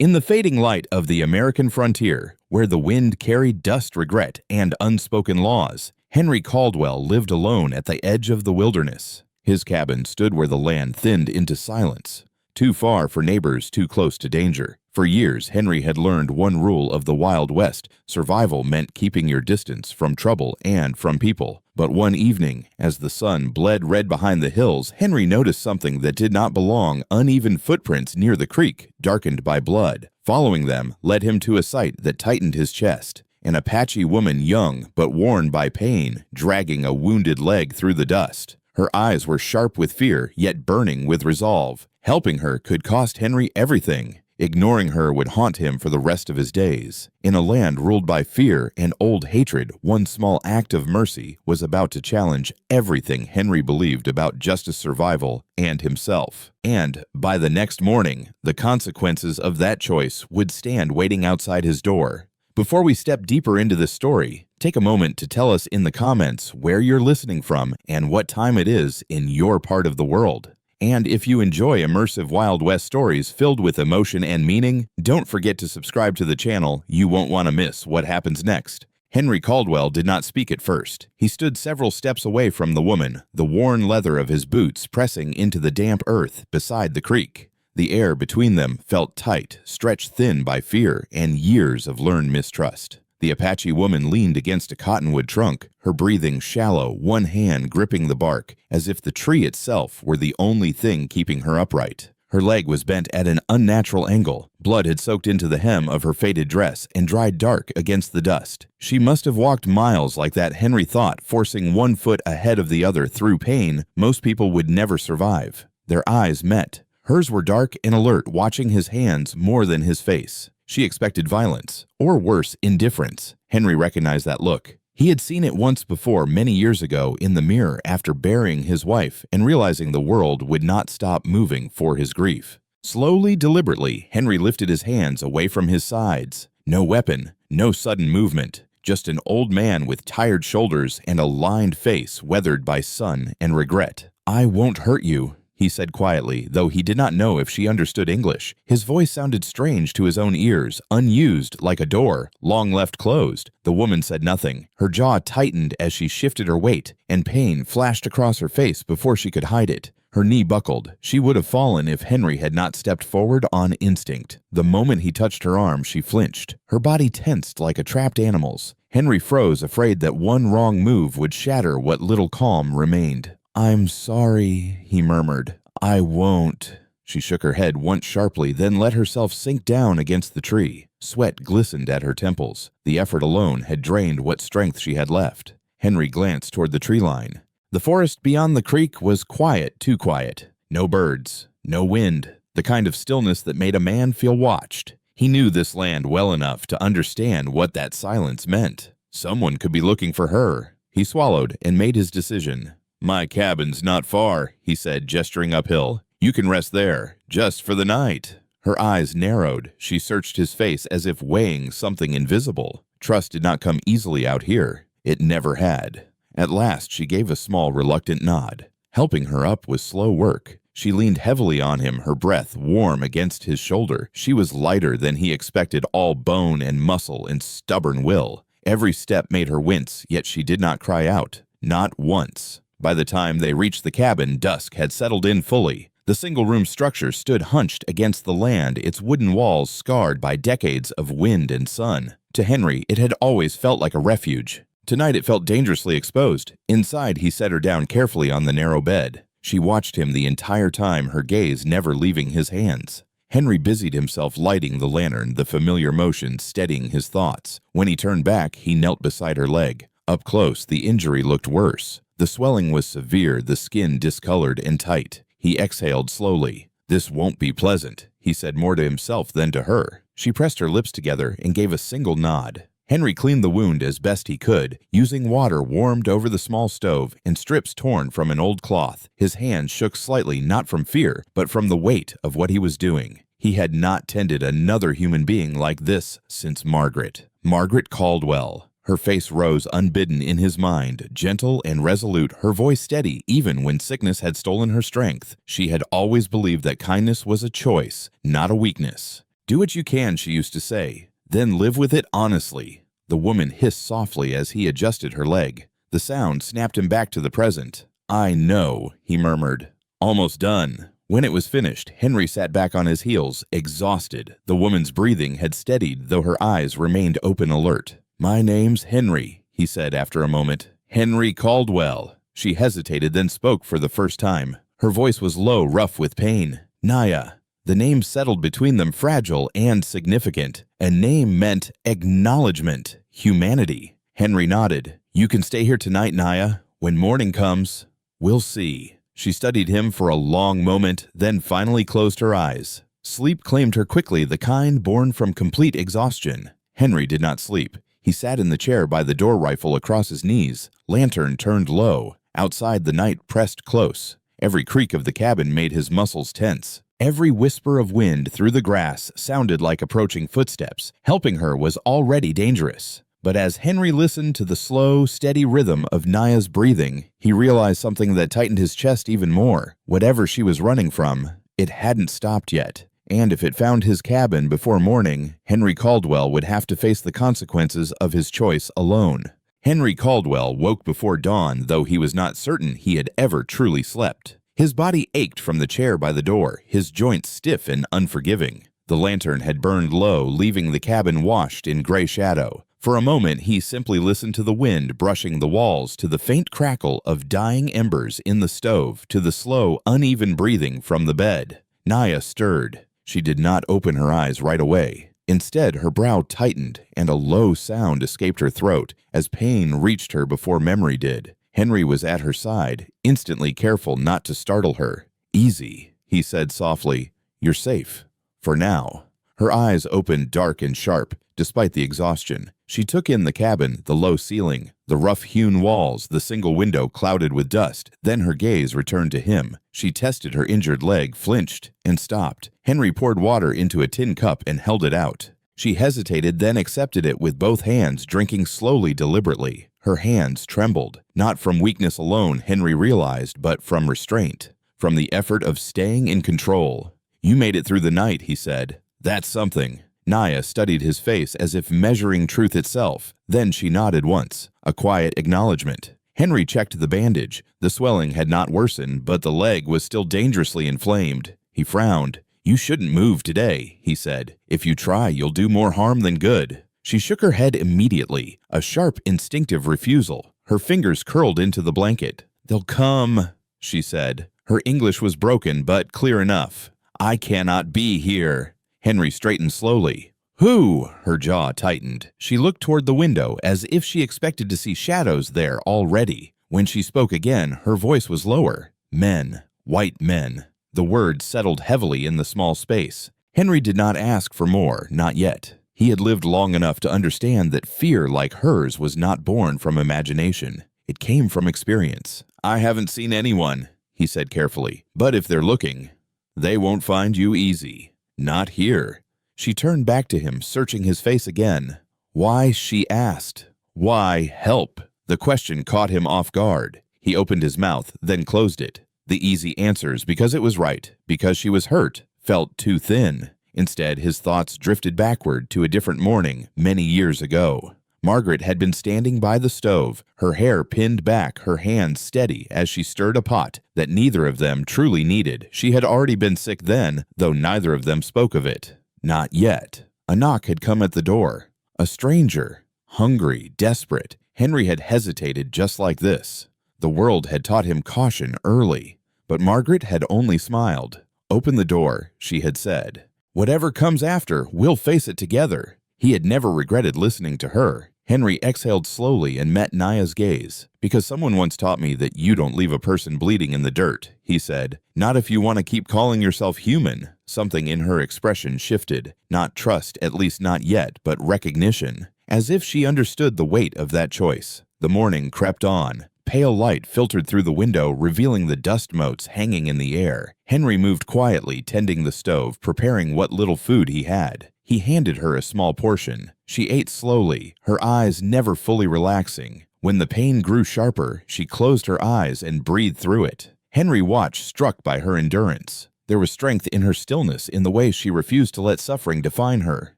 In the fading light of the American frontier, where the wind carried dust, regret, and unspoken laws, Henry Caldwell lived alone at the edge of the wilderness. His cabin stood where the land thinned into silence, too far for neighbors, too close to danger. For years, Henry had learned one rule of the Wild West: survival meant keeping your distance from trouble and from people. But one evening, as the sun bled red behind the hills, Henry noticed something that did not belong: uneven footprints near the creek, darkened by blood. Following them led him to a sight that tightened his chest: an Apache woman, young but worn by pain, dragging a wounded leg through the dust. Her eyes were sharp with fear, yet burning with resolve. Helping her could cost Henry everything. Ignoring her would haunt him for the rest of his days. In a land ruled by fear and old hatred, one small act of mercy was about to challenge everything Henry believed about justice, survival, and himself. And by the next morning, the consequences of that choice would stand waiting outside his door. Before we step deeper into this story, take a moment to tell us in the comments where you're listening from and what time it is in your part of the world. And if you enjoy immersive Wild West stories filled with emotion and meaning, don't forget to subscribe to the channel. You won't want to miss what happens next. Henry Caldwell did not speak at first. He stood several steps away from the woman, the worn leather of his boots pressing into the damp earth beside the creek. The air between them felt tight, stretched thin by fear and years of learned mistrust. The Apache woman leaned against a cottonwood trunk, her breathing shallow, one hand gripping the bark, as if the tree itself were the only thing keeping her upright. Her leg was bent at an unnatural angle. Blood had soaked into the hem of her faded dress and dried dark against the dust. She must have walked miles like that, Henry thought, forcing one foot ahead of the other through pain most people would never survive. Their eyes met. Hers were dark and alert, watching his hands more than his face. She expected violence, or worse, indifference. Henry recognized that look. He had seen it once before, many years ago, in the mirror after burying his wife and realizing the world would not stop moving for his grief. Slowly, deliberately, Henry lifted his hands away from his sides. No weapon, no sudden movement, just an old man with tired shoulders and a lined face weathered by sun and regret. "I won't hurt you," he said quietly, though he did not know if she understood English. His voice sounded strange to his own ears, unused, like a door, long left closed. The woman said nothing. Her jaw tightened as she shifted her weight, and pain flashed across her face before she could hide it. Her knee buckled. She would have fallen if Henry had not stepped forward on instinct. The moment he touched her arm, she flinched. Her body tensed like a trapped animal's. Henry froze, afraid that one wrong move would shatter what little calm remained. "I'm sorry," he murmured. "I won't." She shook her head once sharply, then let herself sink down against the tree. Sweat glistened at her temples. The effort alone had drained what strength she had left. Henry glanced toward the tree line. The forest beyond the creek was quiet, too quiet. No birds, no wind, the kind of stillness that made a man feel watched. He knew this land well enough to understand what that silence meant. Someone could be looking for her. He swallowed and made his decision. "My cabin's not far," he said, gesturing uphill. "You can rest there, just for the night." Her eyes narrowed. She searched his face as if weighing something invisible. Trust did not come easily out here. It never had. At last, she gave a small, reluctant nod. Helping her up was slow work. She leaned heavily on him, her breath warm against his shoulder. She was lighter than he expected, all bone and muscle and stubborn will. Every step made her wince, yet she did not cry out. Not once. By the time they reached the cabin, dusk had settled in fully. The single-room structure stood hunched against the land, its wooden walls scarred by decades of wind and sun. To Henry, it had always felt like a refuge. Tonight it felt dangerously exposed. Inside, he set her down carefully on the narrow bed. She watched him the entire time, her gaze never leaving his hands. Henry busied himself lighting the lantern, the familiar motion steadying his thoughts. When he turned back, he knelt beside her leg. Up close, the injury looked worse. The swelling was severe, the skin discolored and tight. He exhaled slowly. "This won't be pleasant," he said, more to himself than to her. She pressed her lips together and gave a single nod. Henry cleaned the wound as best he could, using water warmed over the small stove and strips torn from an old cloth. His hands shook slightly, not from fear, but from the weight of what he was doing. He had not tended another human being like this since Margaret. Margaret Caldwell. Her face rose unbidden in his mind, gentle and resolute, her voice steady even when sickness had stolen her strength. She had always believed that kindness was a choice, not a weakness. Do what you can, she used to say. Then live with it honestly. The woman hissed softly as he adjusted her leg. The sound snapped him back to the present. I know, he murmured. Almost done. When it was finished, Henry sat back on his heels, exhausted. The woman's breathing had steadied, though her eyes remained open alert. My name's Henry, he said after a moment. Henry Caldwell. She hesitated, then spoke for the first time. Her voice was low, rough with pain. Naya. The name settled between them, fragile and significant. A name meant acknowledgement, humanity. Henry nodded. You can stay here tonight, Naya. When morning comes, we'll see. She studied him for a long moment, then finally closed her eyes. Sleep claimed her quickly, the kind born from complete exhaustion. Henry did not sleep. He sat in the chair by the door rifle across his knees, lantern turned low. Outside, the night pressed close. Every creak of the cabin made his muscles tense. Every whisper of wind through the grass sounded like approaching footsteps. Helping her was already dangerous. But as Henry listened to the slow, steady rhythm of Naya's breathing, he realized something that tightened his chest even more. Whatever she was running from, it hadn't stopped yet. And if it found his cabin before morning, Henry Caldwell would have to face the consequences of his choice alone. Henry Caldwell woke before dawn, though he was not certain he had ever truly slept. His body ached from the chair by the door, his joints stiff and unforgiving. The lantern had burned low, leaving the cabin washed in gray shadow. For a moment, he simply listened to the wind brushing the walls, to the faint crackle of dying embers in the stove, to the slow, uneven breathing from the bed. Naya stirred. She did not open her eyes right away. Instead, her brow tightened, and a low sound escaped her throat as pain reached her before memory did. Henry was at her side, instantly careful not to startle her. Easy, he said softly. You're safe. For now. Her eyes opened dark and sharp, despite the exhaustion. She took in the cabin, the low ceiling, the rough-hewn walls, the single window clouded with dust. Then her gaze returned to him. She tested her injured leg, flinched, and stopped. Henry poured water into a tin cup and held it out. She hesitated, then accepted it with both hands, drinking slowly, deliberately. Her hands trembled, not from weakness alone, Henry realized, but from restraint, from the effort of staying in control. You made it through the night, he said. That's something. Naya studied his face as if measuring truth itself. Then she nodded once, a quiet acknowledgement. Henry checked the bandage. The swelling had not worsened, but the leg was still dangerously inflamed. He frowned. You shouldn't move today, he said. If you try, you'll do more harm than good. She shook her head immediately, a sharp, instinctive refusal. Her fingers curled into the blanket. They'll come, she said. Her English was broken, but clear enough. I cannot be here. Henry straightened slowly. Who? Her jaw tightened. She looked toward the window as if she expected to see shadows there already. When she spoke again, her voice was lower. Men. White men. The words settled heavily in the small space. Henry did not ask for more, not yet. He had lived long enough to understand that fear like hers was not born from imagination. It came from experience. I haven't seen anyone, he said carefully. But if they're looking, they won't find you easy. Not here. She turned back to him, searching his face again. Why, she asked. Why help? The question caught him off guard. He opened his mouth, then closed it. The easy answers, because it was right, because she was hurt, felt too thin. Instead, his thoughts drifted backward to a different morning, many years ago. Margaret had been standing by the stove, her hair pinned back, her hands steady as she stirred a pot that neither of them truly needed. She had already been sick then, though neither of them spoke of it. Not yet. A knock had come at the door. A stranger. Hungry, desperate. Henry had hesitated just like this. The world had taught him caution early. But Margaret had only smiled. Open the door, she had said. Whatever comes after, we'll face it together. He had never regretted listening to her. Henry exhaled slowly and met Naya's gaze. Because someone once taught me that you don't leave a person bleeding in the dirt, he said. Not if you want to keep calling yourself human. Something in her expression shifted. Not trust, at least not yet, but recognition. As if she understood the weight of that choice. The morning crept on. Pale light filtered through the window, revealing the dust motes hanging in the air. Henry moved quietly, tending the stove, preparing what little food he had. He handed her a small portion. She ate slowly, her eyes never fully relaxing. When the pain grew sharper, she closed her eyes and breathed through it. Henry watched, struck by her endurance. There was strength in her stillness, in the way she refused to let suffering define her.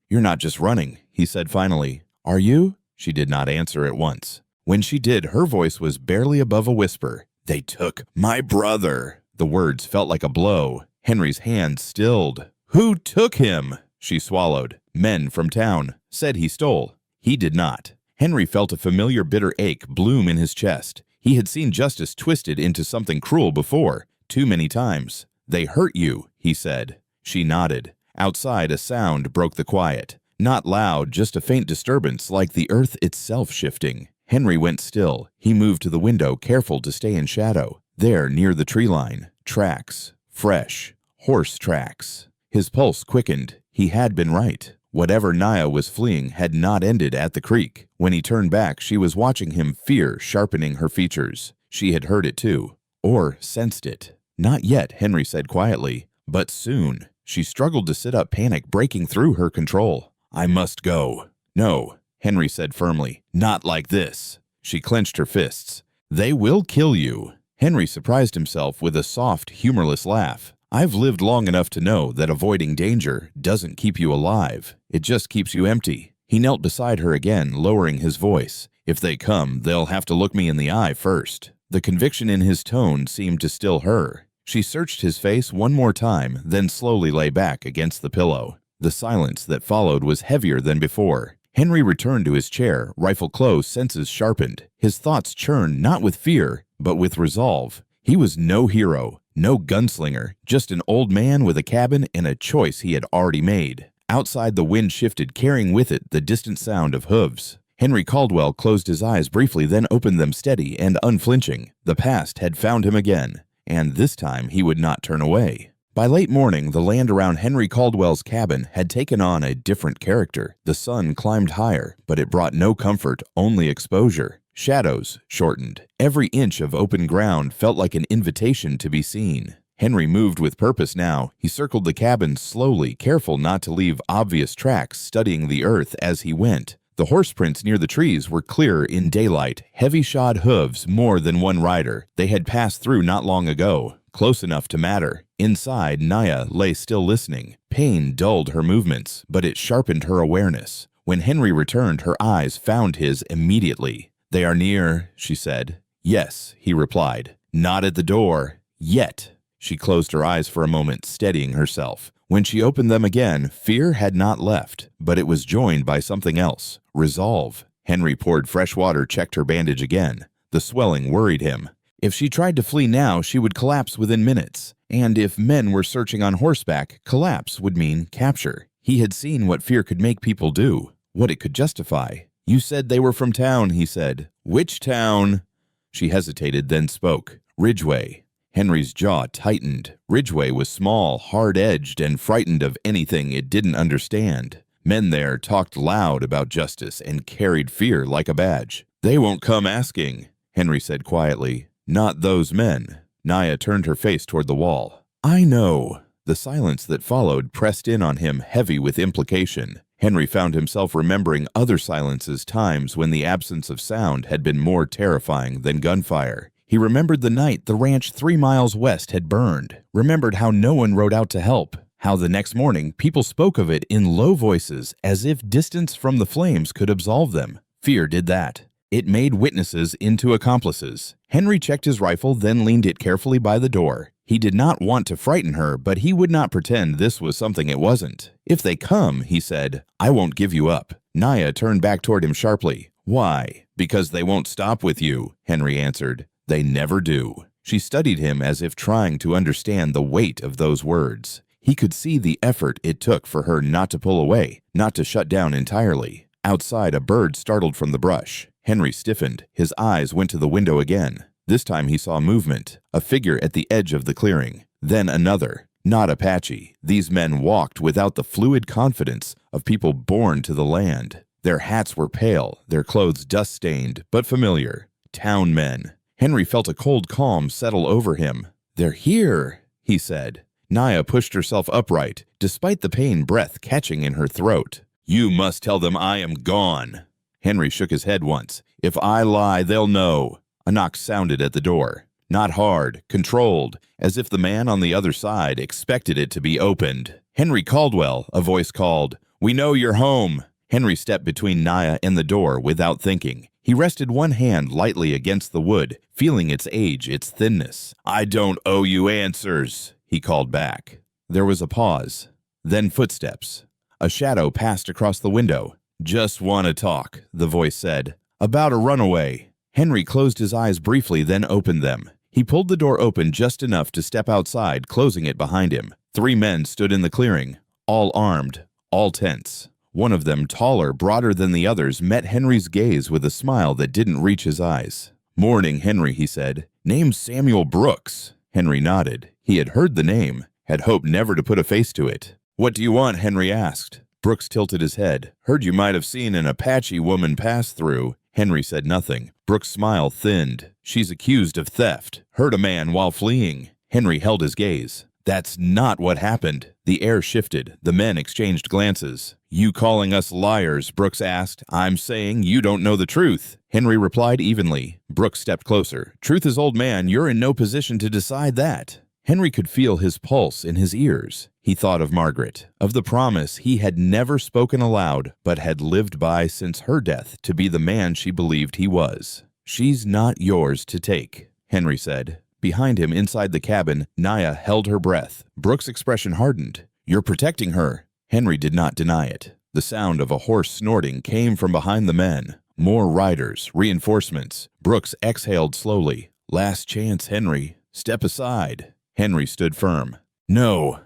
"You're not just running," he said finally. "Are you?" She did not answer at once. When she did, her voice was barely above a whisper. "They took my brother." The words felt like a blow. Henry's hand stilled. "Who took him?" She swallowed. "Men from town. Said he stole." He did not. Henry felt a familiar bitter ache bloom in his chest. He had seen justice twisted into something cruel before, too many times. "They hurt you," he said. She nodded. Outside, a sound broke the quiet. Not loud, just a faint disturbance, like the earth itself shifting. Henry went still. He moved to the window, careful to stay in shadow. There, near the tree line, tracks. Fresh. Horse tracks. His pulse quickened. He had been right. Whatever Naya was fleeing had not ended at the creek. When he turned back, she was watching him, fear sharpening her features. She had heard it too. Or sensed it. "Not yet," Henry said quietly. "But soon." She struggled to sit up, panic breaking through her control. "I must go." "No," Henry said firmly. "Not like this." She clenched her fists. "They will kill you." Henry surprised himself with a soft, humorless laugh. "I've lived long enough to know that avoiding danger doesn't keep you alive. It just keeps you empty." He knelt beside her again, lowering his voice. "If they come, they'll have to look me in the eye first." The conviction in his tone seemed to still her. She searched his face one more time, then slowly lay back against the pillow. The silence that followed was heavier than before. Henry returned to his chair, rifle close, senses sharpened. His thoughts churned not with fear, but with resolve. He was no hero, no gunslinger, just an old man with a cabin and a choice he had already made. Outside, the wind shifted, carrying with it the distant sound of hooves. Henry Caldwell closed his eyes briefly, then opened them steady and unflinching. The past had found him again, and this time he would not turn away. By late morning, the land around Henry Caldwell's cabin had taken on a different character. The sun climbed higher, but it brought no comfort, only exposure. Shadows shortened. Every inch of open ground felt like an invitation to be seen. Henry moved with purpose now. He circled the cabin slowly, careful not to leave obvious tracks, studying the earth as he went. The horse prints near the trees were clearer in daylight, heavy-shod hooves, more than one rider. They had passed through not long ago, close enough to matter. Inside, Naya lay still listening. Pain dulled her movements, but it sharpened her awareness. When Henry returned, her eyes found his immediately. "They are near," she said. "Yes," he replied. "Not at the door. Yet." She closed her eyes for a moment, steadying herself. When she opened them again, fear had not left, but it was joined by something else. Resolve. Henry poured fresh water, checked her bandage again. The swelling worried him. If she tried to flee now, she would collapse within minutes. And if men were searching on horseback, collapse would mean capture. He had seen what fear could make people do, what it could justify. "You said they were from town," he said. "Which town?" She hesitated, then spoke. "Ridgeway." Henry's jaw tightened. Ridgeway was small, hard-edged, and frightened of anything it didn't understand. Men there talked loud about justice and carried fear like a badge. "They won't come asking," Henry said quietly. "Not those men." Naya turned her face toward the wall. "I know." The silence that followed pressed in on him, heavy with implication. Henry found himself remembering other silences, times when the absence of sound had been more terrifying than gunfire. He remembered the night the ranch 3 miles west had burned, remembered how no one rode out to help, how the next morning people spoke of it in low voices as if distance from the flames could absolve them. Fear did that. It made witnesses into accomplices. Henry checked his rifle, then leaned it carefully by the door. He did not want to frighten her, but he would not pretend this was something it wasn't. "If they come," he said, "I won't give you up." Naya turned back toward him sharply. "Why?" "Because they won't stop with you," Henry answered. "They never do." She studied him as if trying to understand the weight of those words. He could see the effort it took for her not to pull away, not to shut down entirely. Outside, a bird startled from the brush. Henry stiffened. His eyes went to the window again. This time he saw movement, a figure at the edge of the clearing. Then another. Not Apache. These men walked without the fluid confidence of people born to the land. Their hats were pale, their clothes dust-stained, but familiar. Town men. Henry felt a cold calm settle over him. "They're here," he said. Naya pushed herself upright, despite the pain breath catching in her throat. "You must tell them I am gone." Henry shook his head once. "If I lie, they'll know." A knock sounded at the door. not hard, controlled, as if the man on the other side expected it to be opened. "Henry Caldwell," a voice called. "We know you're home." Henry stepped between Naya and the door without thinking. He rested one hand lightly against the wood, feeling its age, its thinness. "I don't owe you answers," he called back. There was a pause, then footsteps. A shadow passed across the window. "Just want to talk," the voice said. "About a runaway." Henry closed his eyes briefly, then opened them. He pulled the door open just enough to step outside, closing it behind him. 3 men stood in the clearing, all armed, all tense. One of them, taller, broader than the others, met Henry's gaze with a smile that didn't reach his eyes. "Morning, Henry," he said. "Name's Samuel Brooks." Henry nodded. He had heard the name, had hoped never to put a face to it. "What do you want?" Henry asked. Brooks tilted his head. "Heard you might have seen an Apache woman pass through." Henry said nothing. Brooks' smile thinned. "She's accused of theft. Hurt a man while fleeing." Henry held his gaze. "That's not what happened." The air shifted. The men exchanged glances. "You calling us liars?" Brooks asked. "I'm saying you don't know the truth." Henry replied evenly. Brooks stepped closer. "Truth is, old man, you're in no position to decide that." Henry could feel his pulse in his ears. He thought of Margaret, of the promise he had never spoken aloud, but had lived by since her death to be the man she believed he was. "She's not yours to take," Henry said. Behind him, inside the cabin, Naya held her breath. Brooks' expression hardened. "You're protecting her." Henry did not deny it. The sound of a horse snorting came from behind the men. More riders, reinforcements. Brooks exhaled slowly. "Last chance, Henry. Step aside." Henry stood firm. "No."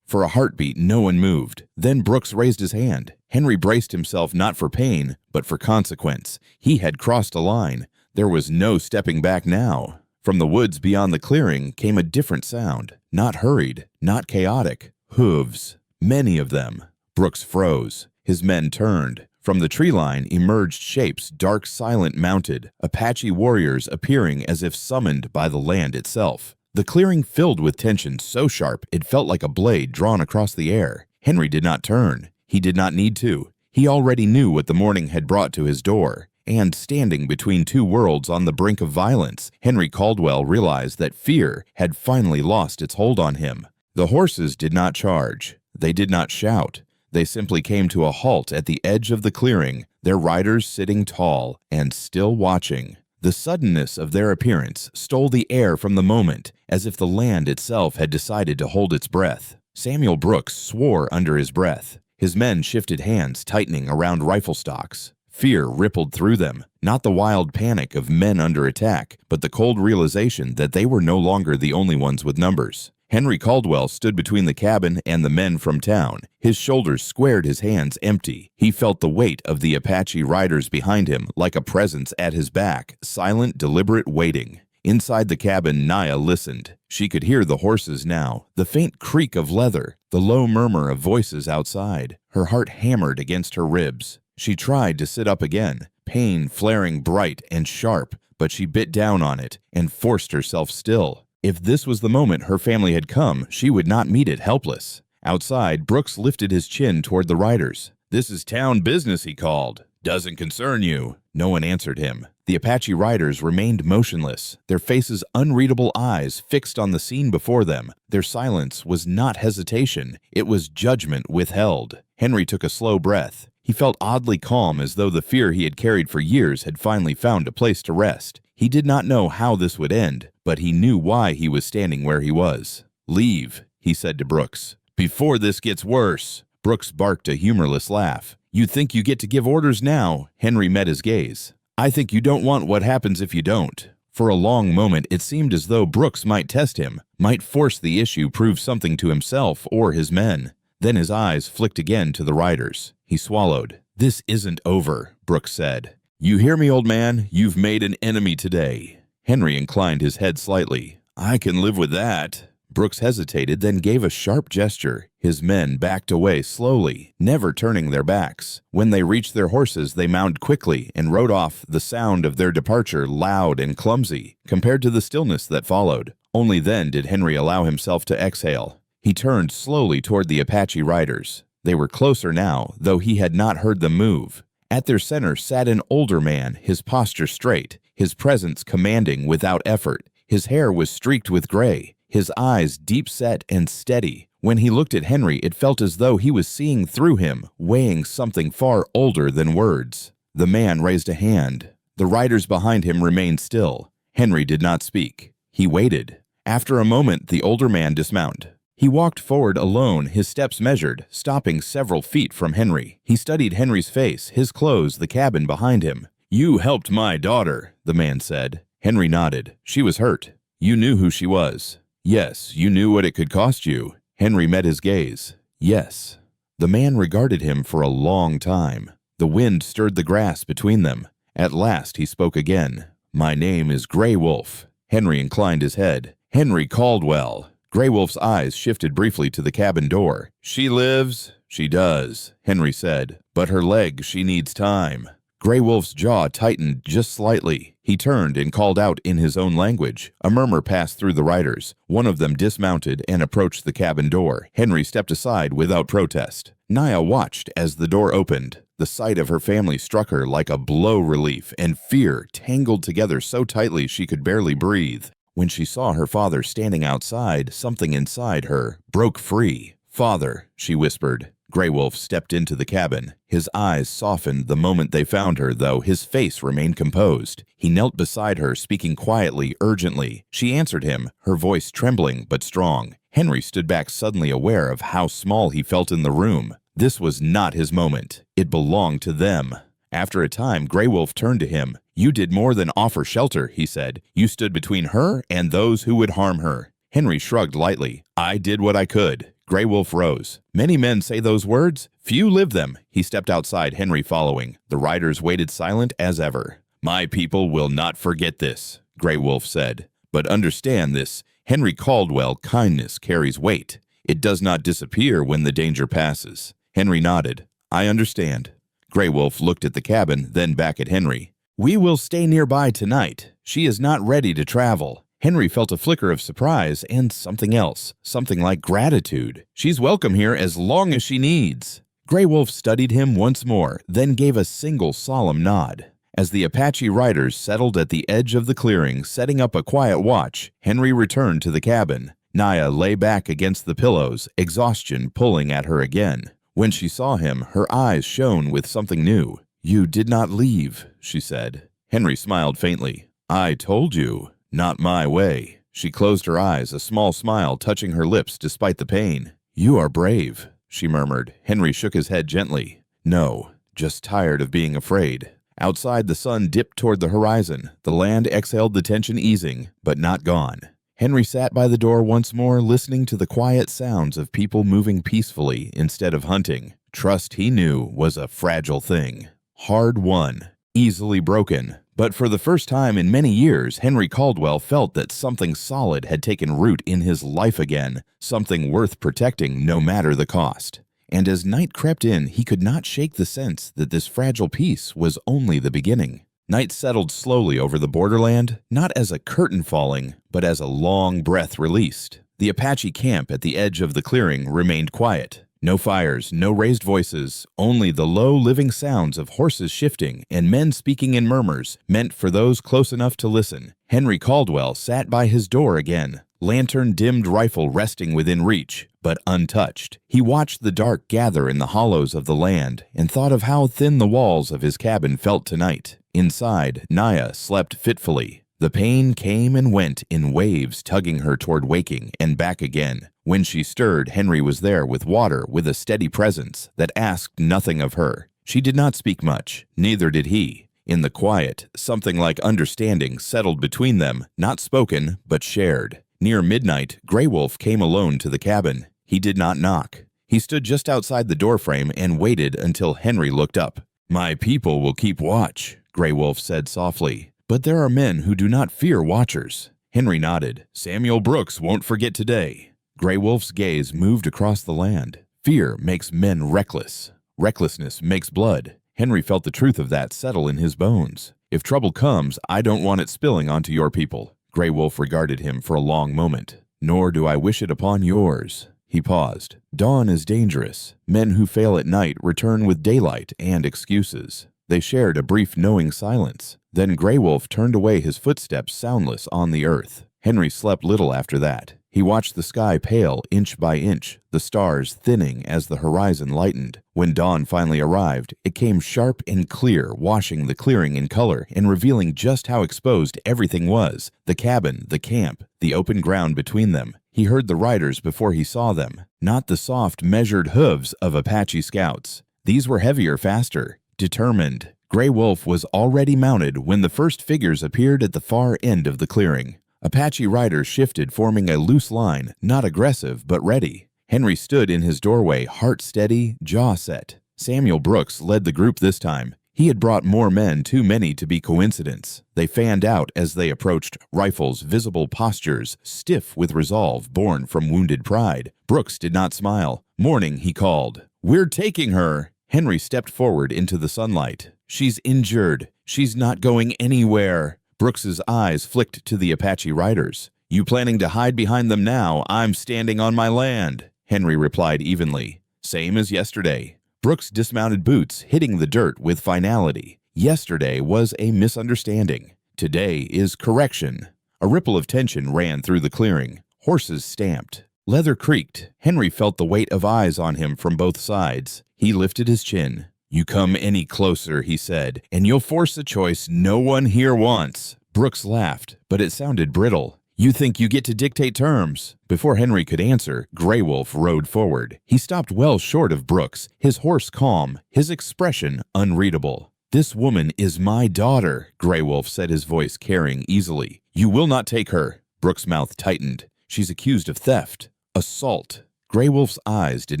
For a heartbeat, no one moved. Then Brooks raised his hand. Henry braced himself not for pain, but for consequence. He had crossed a line. There was no stepping back now. From the woods beyond the clearing came a different sound. Not hurried, not chaotic. Hooves. Many of them. Brooks froze. His men turned. From the tree line emerged shapes, dark, silent, mounted. Apache warriors appearing as if summoned by the land itself. The clearing filled with tension so sharp it felt like a blade drawn across the air. Henry did not turn. He did not need to. He already knew what the morning had brought to his door. And standing between two worlds on the brink of violence, Henry Caldwell realized that fear had finally lost its hold on him. The horses did not charge. They did not shout. They simply came to a halt at the edge of the clearing, their riders sitting tall and still watching. The suddenness of their appearance stole the air from the moment, as if the land itself had decided to hold its breath. Samuel Brooks swore under his breath. His men shifted hands, tightening around rifle stocks. Fear rippled through them, not the wild panic of men under attack, but the cold realization that they were no longer the only ones with numbers. Henry Caldwell stood between the cabin and the men from town. His shoulders squared, his hands empty. He felt the weight of the Apache riders behind him, like a presence at his back, silent, deliberate waiting. Inside the cabin, Naya listened. She could hear the horses now, the faint creak of leather, the low murmur of voices outside. Her heart hammered against her ribs. She tried to sit up again, pain flaring bright and sharp, but she bit down on it and forced herself still. If this was the moment her family had come, she would not meet it helpless. Outside, Brooks lifted his chin toward the riders. "This is town business," he called. "Doesn't concern you." No one answered him. The Apache riders remained motionless, their faces unreadable eyes fixed on the scene before them. Their silence was not hesitation, it was judgment withheld. Henry took a slow breath. He felt oddly calm, as though the fear he had carried for years had finally found a place to rest. He did not know how this would end, but he knew why he was standing where he was. "Leave," he said to Brooks, "before this gets worse." Brooks barked a humorless laugh. "You think you get to give orders now?" Henry met his gaze. "I think you don't want what happens if you don't." For a long moment, it seemed as though Brooks might test him, might force the issue, prove something to himself or his men. Then his eyes flicked again to the riders. He swallowed. "This isn't over," Brooks said. "You hear me, old man? You've made an enemy today." Henry inclined his head slightly. "I can live with that." Brooks hesitated, then gave a sharp gesture. His men backed away slowly, never turning their backs. When they reached their horses, they mounted quickly and rode off, the sound of their departure loud and clumsy, compared to the stillness that followed. Only then did Henry allow himself to exhale. He turned slowly toward the Apache riders. They were closer now, though he had not heard them move. At their center sat an older man, his posture straight, his presence commanding without effort. His hair was streaked with gray, his eyes deep-set and steady. When he looked at Henry, it felt as though he was seeing through him, weighing something far older than words. The man raised a hand. The riders behind him remained still. Henry did not speak. He waited. After a moment, the older man dismounted. He walked forward alone, his steps measured, stopping several feet from Henry. He studied Henry's face, his clothes, the cabin behind him. "You helped my daughter," the man said. Henry nodded. "She was hurt. You knew who she was." "Yes, you knew what it could cost you." Henry met his gaze. "Yes." The man regarded him for a long time. The wind stirred the grass between them. At last he spoke again. "My name is Grey Wolf." Henry inclined his head. "Henry Caldwell." Grey Wolf's eyes shifted briefly to the cabin door. "She lives?" "She does," Henry said. "But her leg, she needs time." Grey Wolf's jaw tightened just slightly. He turned and called out in his own language. A murmur passed through the riders. One of them dismounted and approached the cabin door. Henry stepped aside without protest. Naya watched as the door opened. The sight of her family struck her like a blow relief, and fear tangled together so tightly she could barely breathe. When she saw her father standing outside, something inside her broke free. "Father," she whispered. Grey Wolf stepped into the cabin. His eyes softened the moment they found her, though his face remained composed. He knelt beside her, speaking quietly, urgently. She answered him, her voice trembling but strong. Henry stood back, suddenly aware of how small he felt in the room. This was not his moment. It belonged to them. After a time, Grey Wolf turned to him. "You did more than offer shelter," he said. "You stood between her and those who would harm her." Henry shrugged lightly. "I did what I could." Grey Wolf rose. "Many men say those words. Few live them." He stepped outside, Henry following. The riders waited silent as ever. "My people will not forget this," Grey Wolf said. "But understand this. Henry Caldwell, kindness carries weight. It does not disappear when the danger passes." Henry nodded. "I understand." Grey Wolf looked at the cabin, then back at Henry. "We will stay nearby tonight. She is not ready to travel." Henry felt a flicker of surprise and something else, something like gratitude. "She's welcome here as long as she needs." Grey Wolf studied him once more, then gave a single solemn nod. As the Apache riders settled at the edge of the clearing, setting up a quiet watch, Henry returned to the cabin. Naya lay back against the pillows, exhaustion pulling at her again. When she saw him, her eyes shone with something new. "You did not leave," she said. Henry smiled faintly. "I told you. Not my way." She closed her eyes, a small smile touching her lips despite the pain. "You are brave," she murmured. Henry shook his head gently. "No, just tired of being afraid." Outside, the sun dipped toward the horizon. The land exhaled the tension easing, but not gone. Henry sat by the door once more, listening to the quiet sounds of people moving peacefully instead of hunting. Trust, he knew, was a fragile thing. Hard won, easily broken. But for the first time in many years, Henry Caldwell felt that something solid had taken root in his life again, something worth protecting no matter the cost. And as night crept in, he could not shake the sense that this fragile peace was only the beginning. Night settled slowly over the borderland, not as a curtain falling, but as a long breath released. The Apache camp at the edge of the clearing remained quiet. No fires, no raised voices, only the low living sounds of horses shifting and men speaking in murmurs, meant for those close enough to listen. Henry Caldwell sat by his door again, lantern-dimmed rifle resting within reach, but untouched. He watched the dark gather in the hollows of the land and thought of how thin the walls of his cabin felt tonight. Inside, Naya slept fitfully. The pain came and went in waves, tugging her toward waking and back again. When she stirred, Henry was there with water, with a steady presence that asked nothing of her. She did not speak much, neither did he. In the quiet, something like understanding settled between them, not spoken, but shared. Near midnight, Grey Wolf came alone to the cabin. He did not knock. He stood just outside the doorframe and waited until Henry looked up. "My people will keep watch," Grey Wolf said softly. "But there are men who do not fear watchers." Henry nodded. "Samuel Brooks won't forget today." Grey Wolf's gaze moved across the land. Fear makes men reckless. Recklessness makes blood. Henry felt the truth of that settle in his bones. "If trouble comes, I don't want it spilling onto your people." Grey Wolf regarded him for a long moment. "Nor do I wish it upon yours." He paused. "Dawn is dangerous. Men who fail at night return with daylight and excuses." They shared a brief knowing silence. Then Grey Wolf turned away, his footsteps soundless on the earth. Henry slept little after that. He watched the sky pale inch by inch, the stars thinning as the horizon lightened. When dawn finally arrived, it came sharp and clear, washing the clearing in color and revealing just how exposed everything was: the cabin, the camp, the open ground between them. He heard the riders before he saw them, not the soft, measured hooves of Apache scouts. These were heavier, faster, determined. Gray Wolf was already mounted when the first figures appeared at the far end of the clearing. Apache riders shifted, forming a loose line, not aggressive, but ready. Henry stood in his doorway, heart steady, jaw set. Samuel Brooks led the group this time. He had brought more men, too many to be coincidence. They fanned out as they approached, rifles, visible postures, stiff with resolve born from wounded pride. Brooks did not smile. "Morning," he called. "We're taking her." Henry stepped forward into the sunlight. "She's injured. She's not going anywhere." Brooks's eyes flicked to the Apache riders. "You planning to hide behind them now? I'm standing on my land," Henry replied evenly. "Same as yesterday." Brooks dismounted boots, hitting the dirt with finality. Yesterday was a misunderstanding. Today is correction. A ripple of tension ran through the clearing. Horses stamped. Leather creaked. Henry felt the weight of eyes on him from both sides. He lifted his chin. "You come any closer," he said, "and you'll force a choice no one here wants." Brooks laughed, but it sounded brittle. "You think you get to dictate terms?" Before Henry could answer, Gray Wolf rode forward. He stopped well short of Brooks, his horse calm, his expression unreadable. "This woman is my daughter," Gray Wolf said, his voice carrying easily. "You will not take her." Brooks' mouth tightened. "She's accused of theft, assault." Gray Wolf's eyes did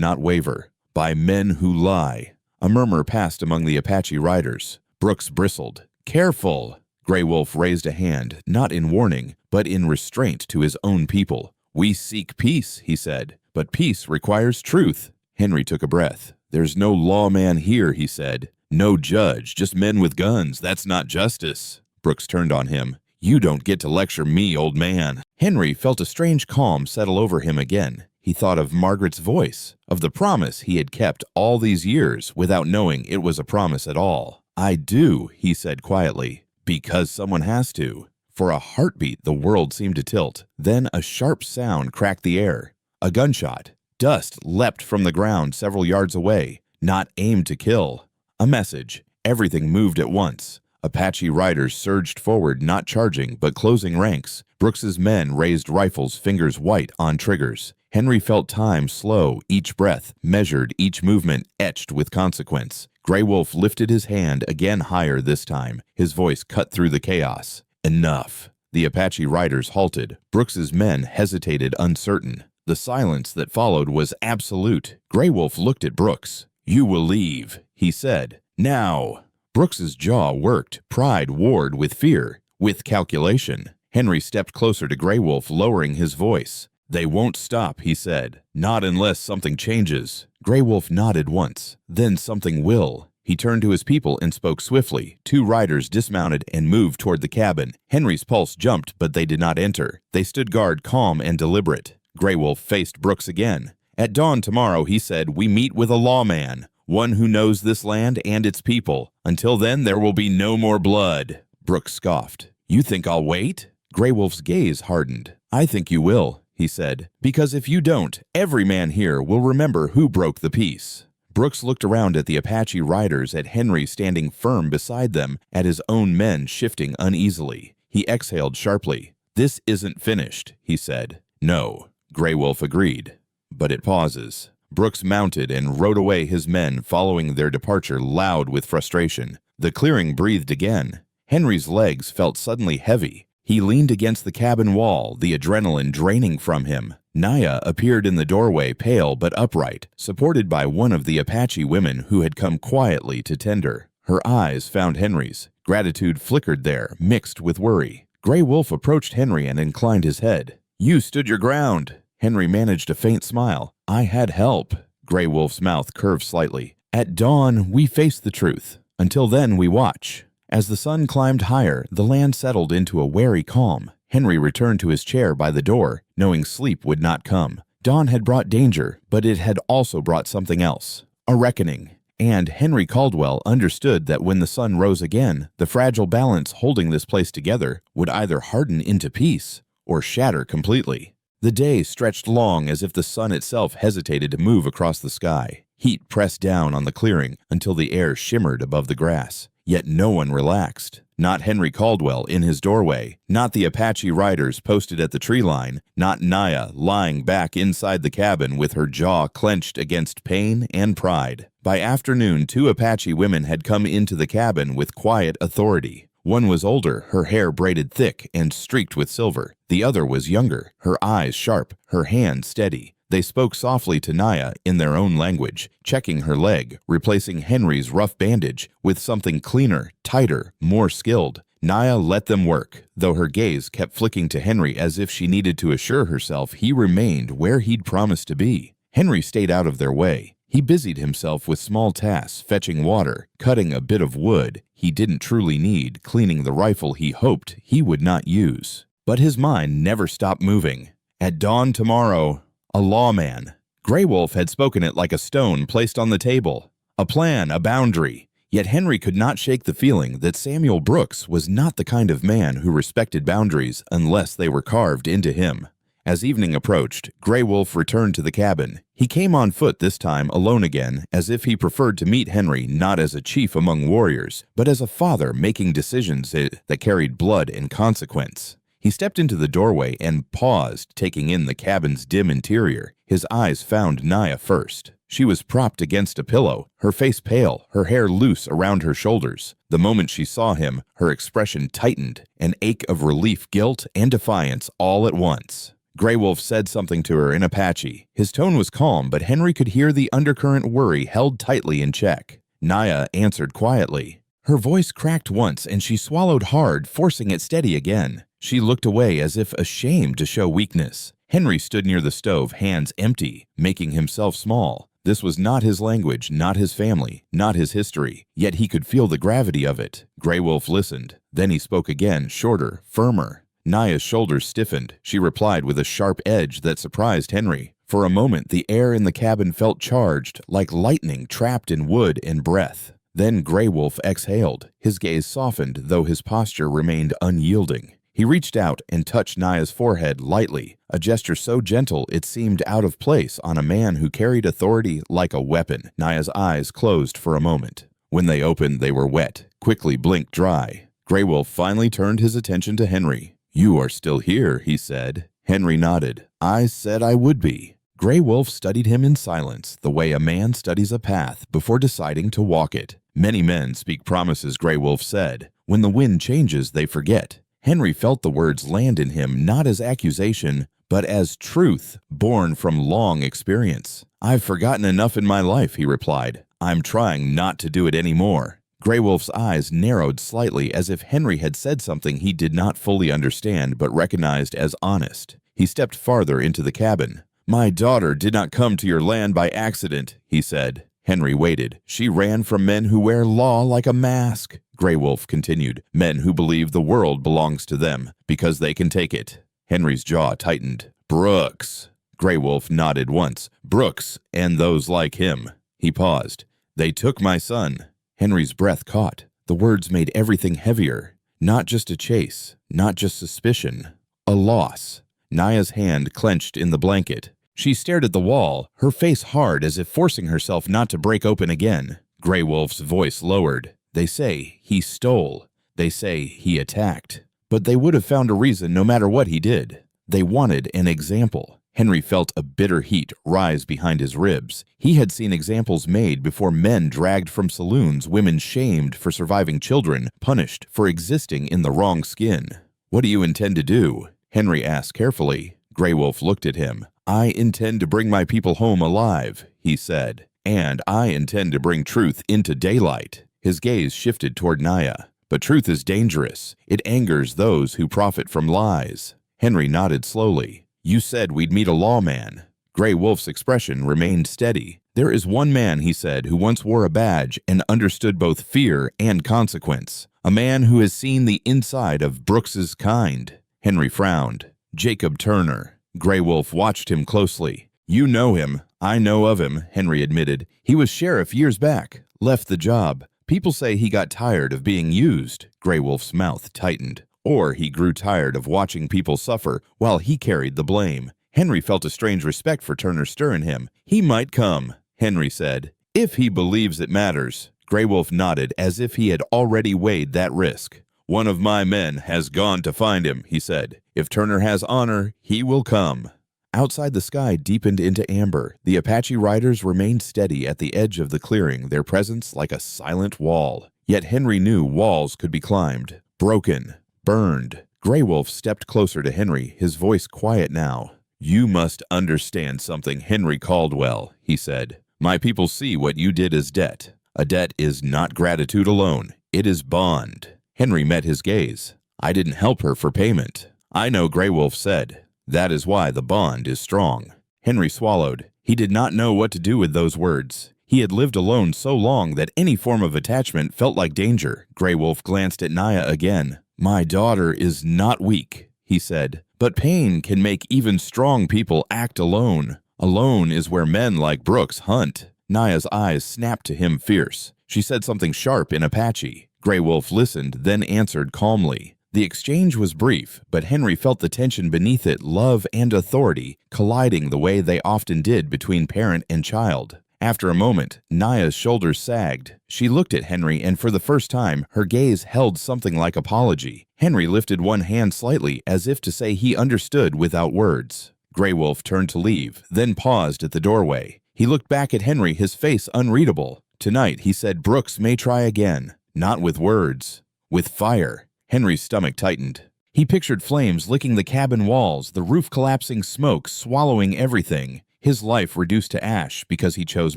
not waver. "By men who lie." A murmur passed among the Apache riders. Brooks bristled. "Careful!" Gray Wolf raised a hand, not in warning, but in restraint to his own people. "We seek peace," he said, "but peace requires truth." Henry took a breath. "There's no lawman here," he said. "No judge, just men with guns. That's not justice." Brooks turned on him. "You don't get to lecture me, old man." Henry felt a strange calm settle over him again. He thought of Margaret's voice, of the promise he had kept all these years without knowing it was a promise at all. "I do," he said quietly, "because someone has to." For a heartbeat, the world seemed to tilt. Then a sharp sound cracked the air. A gunshot. Dust leapt from the ground several yards away, not aimed to kill. A message. Everything moved at once. Apache riders surged forward, not charging, but closing ranks. Brooks's men raised rifles, fingers white on triggers. Henry felt time slow, each breath measured, each movement etched with consequence. Gray Wolf lifted his hand again higher this time. His voice cut through the chaos. "Enough." The Apache riders halted. Brooks's men hesitated, uncertain. The silence that followed was absolute. Gray Wolf looked at Brooks. "You will leave," he said. "Now." Brooks's jaw worked. Pride warred with fear, with calculation. Henry stepped closer to Gray Wolf, lowering his voice. "They won't stop," he said. "Not unless something changes." Gray Wolf nodded once. "Then something will." He turned to his people and spoke swiftly. Two riders dismounted and moved toward the cabin. Henry's pulse jumped, but they did not enter. They stood guard, calm and deliberate. Gray Wolf faced Brooks again. "At dawn tomorrow," he said, "we meet with a lawman, one who knows this land and its people. Until then, there will be no more blood." Brooks scoffed. "You think I'll wait?" Gray Wolf's gaze hardened. "I think you will," he said, "because if you don't, every man here will remember who broke the peace." Brooks looked around at the Apache riders, at Henry standing firm beside them, at his own men shifting uneasily. He exhaled sharply. "This isn't finished," he said. "No," Gray Wolf agreed. "But it pauses." Brooks mounted and rode away, his men following their departure, loud with frustration. The clearing breathed again. Henry's legs felt suddenly heavy. He leaned against the cabin wall, the adrenaline draining from him. Naya appeared in the doorway, pale but upright, supported by one of the Apache women who had come quietly to tender. Her eyes found Henry's. Gratitude flickered there, mixed with worry. Gray Wolf approached Henry and inclined his head. "You stood your ground." Henry managed a faint smile. "I had help." Gray Wolf's mouth curved slightly. "At dawn, we face the truth. Until then, we watch." As the sun climbed higher, the land settled into a wary calm. Henry returned to his chair by the door, knowing sleep would not come. Dawn had brought danger, but it had also brought something else. A reckoning. And Henry Caldwell understood that when the sun rose again, the fragile balance holding this place together would either harden into peace or shatter completely. The day stretched long as if the sun itself hesitated to move across the sky. Heat pressed down on the clearing until the air shimmered above the grass. Yet no one relaxed. Not Henry Caldwell in his doorway, not the Apache riders posted at the tree line, not Naya lying back inside the cabin with her jaw clenched against pain and pride. By afternoon, 2 Apache women had come into the cabin with quiet authority. One was older, her hair braided thick and streaked with silver. The other was younger, her eyes sharp, her hand steady. They spoke softly to Naya in their own language, checking her leg, replacing Henry's rough bandage with something cleaner, tighter, more skilled. Naya let them work, though her gaze kept flicking to Henry as if she needed to assure herself he remained where he'd promised to be. Henry stayed out of their way. He busied himself with small tasks, fetching water, cutting a bit of wood he didn't truly need, cleaning the rifle he hoped he would not use. But his mind never stopped moving. At dawn tomorrow, a lawman. Grey Wolf had spoken it like a stone placed on the table. A plan, a boundary. Yet Henry could not shake the feeling that Samuel Brooks was not the kind of man who respected boundaries unless they were carved into him. As evening approached, Grey Wolf returned to the cabin. He came on foot this time alone again, as if he preferred to meet Henry not as a chief among warriors, but as a father making decisions that carried blood and consequence. He stepped into the doorway and paused, taking in the cabin's dim interior. His eyes found Naya first. She was propped against a pillow, her face pale, her hair loose around her shoulders. The moment she saw him, her expression tightened, an ache of relief, guilt, and defiance all at once. Grey Wolf said something to her in Apache. His tone was calm, but Henry could hear the undercurrent worry held tightly in check. Naya answered quietly. Her voice cracked once, and she swallowed hard, forcing it steady again. She looked away as if ashamed to show weakness. Henry stood near the stove, hands empty, making himself small. This was not his language, not his family, not his history, yet he could feel the gravity of it. Grey Wolf listened. Then he spoke again, shorter, firmer. Naya's shoulders stiffened. She replied with a sharp edge that surprised Henry. For a moment, the air in the cabin felt charged, like lightning trapped in wood and breath. Then Grey Wolf exhaled. His gaze softened, though his posture remained unyielding. He reached out and touched Naya's forehead lightly, a gesture so gentle it seemed out of place on a man who carried authority like a weapon. Naya's eyes closed for a moment. When they opened, they were wet, quickly blinked dry. Grey Wolf finally turned his attention to Henry. "You are still here," he said. Henry nodded. "I said I would be." Grey Wolf studied him in silence, the way a man studies a path before deciding to walk it. "Many men speak promises," Grey Wolf said. "When the wind changes, they forget." Henry felt the words land in him not as accusation, but as truth born from long experience. "I've forgotten enough in my life," he replied. "I'm trying not to do it anymore." Grey Wolf's eyes narrowed slightly as if Henry had said something he did not fully understand but recognized as honest. He stepped farther into the cabin. "My daughter did not come to your land by accident," he said. Henry waited. "She ran from men who wear law like a mask," Grey Wolf continued. "Men who believe the world belongs to them because they can take it." Henry's jaw tightened. "Brooks." Grey Wolf nodded once. "Brooks and those like him." He paused. "They took my son." Henry's breath caught. The words made everything heavier. Not just a chase, not just suspicion. A loss. Naya's hand clenched in the blanket. She stared at the wall, her face hard as if forcing herself not to break open again. Grey Wolf's voice lowered. "They say he stole. They say he attacked. But they would have found a reason no matter what he did. They wanted an example." Henry felt a bitter heat rise behind his ribs. He had seen examples made before, men dragged from saloons, women shamed for surviving children, punished for existing in the wrong skin. "What do you intend to do?" Henry asked carefully. Grey Wolf looked at him. "I intend to bring my people home alive," he said. "And I intend to bring truth into daylight." His gaze shifted toward Naya. "But truth is dangerous. It angers those who profit from lies." Henry nodded slowly. "You said we'd meet a lawman." Grey Wolf's expression remained steady. "There is one man," he said, "who once wore a badge and understood both fear and consequence. A man who has seen the inside of Brooks's kind." Henry frowned. "Jacob Turner." Grey Wolf watched him closely. "You know him. I know of him," Henry admitted. "He was sheriff years back. Left the job. People say he got tired of being used." Grey Wolf's mouth tightened. or he grew tired of watching people suffer while he carried the blame. Henry felt a strange respect for Turner stir in him. "He might come," Henry said, "if he believes it matters." Grey Wolf nodded as if he had already weighed that risk. "One of my men has gone to find him," he said. "If Turner has honor, he will come." Outside, the sky deepened into amber. The Apache riders remained steady at the edge of the clearing, their presence like a silent wall. Yet Henry knew walls could be climbed, broken, burned. Grey Wolf stepped closer to Henry, his voice quiet now. "You must understand something, Henry Caldwell," he said. "My people see what you did as debt. A debt is not gratitude alone. It is bond." Henry met his gaze. "I didn't help her for payment." "I know," Grey Wolf said. "That is why the bond is strong." Henry swallowed. He did not know what to do with those words. He had lived alone so long that any form of attachment felt like danger. Grey Wolf glanced at Naya again. "My daughter is not weak," he said. "But pain can make even strong people act alone. Alone is where men like Brooks hunt." Naya's eyes snapped to him fierce. She said something sharp in Apache. Grey Wolf listened, then answered calmly. The exchange was brief, but Henry felt the tension beneath it, love and authority, colliding the way they often did between parent and child. After a moment, Naya's shoulders sagged. She looked at Henry, and for the first time, her gaze held something like apology. Henry lifted one hand slightly, as if to say he understood without words. Grey Wolf turned to leave, then paused at the doorway. He looked back at Henry, his face unreadable. "Tonight," he said, "Brooks may try again. Not with words. With fire." Henry's stomach tightened. He pictured flames licking the cabin walls, the roof collapsing, smoke swallowing everything, his life reduced to ash because he chose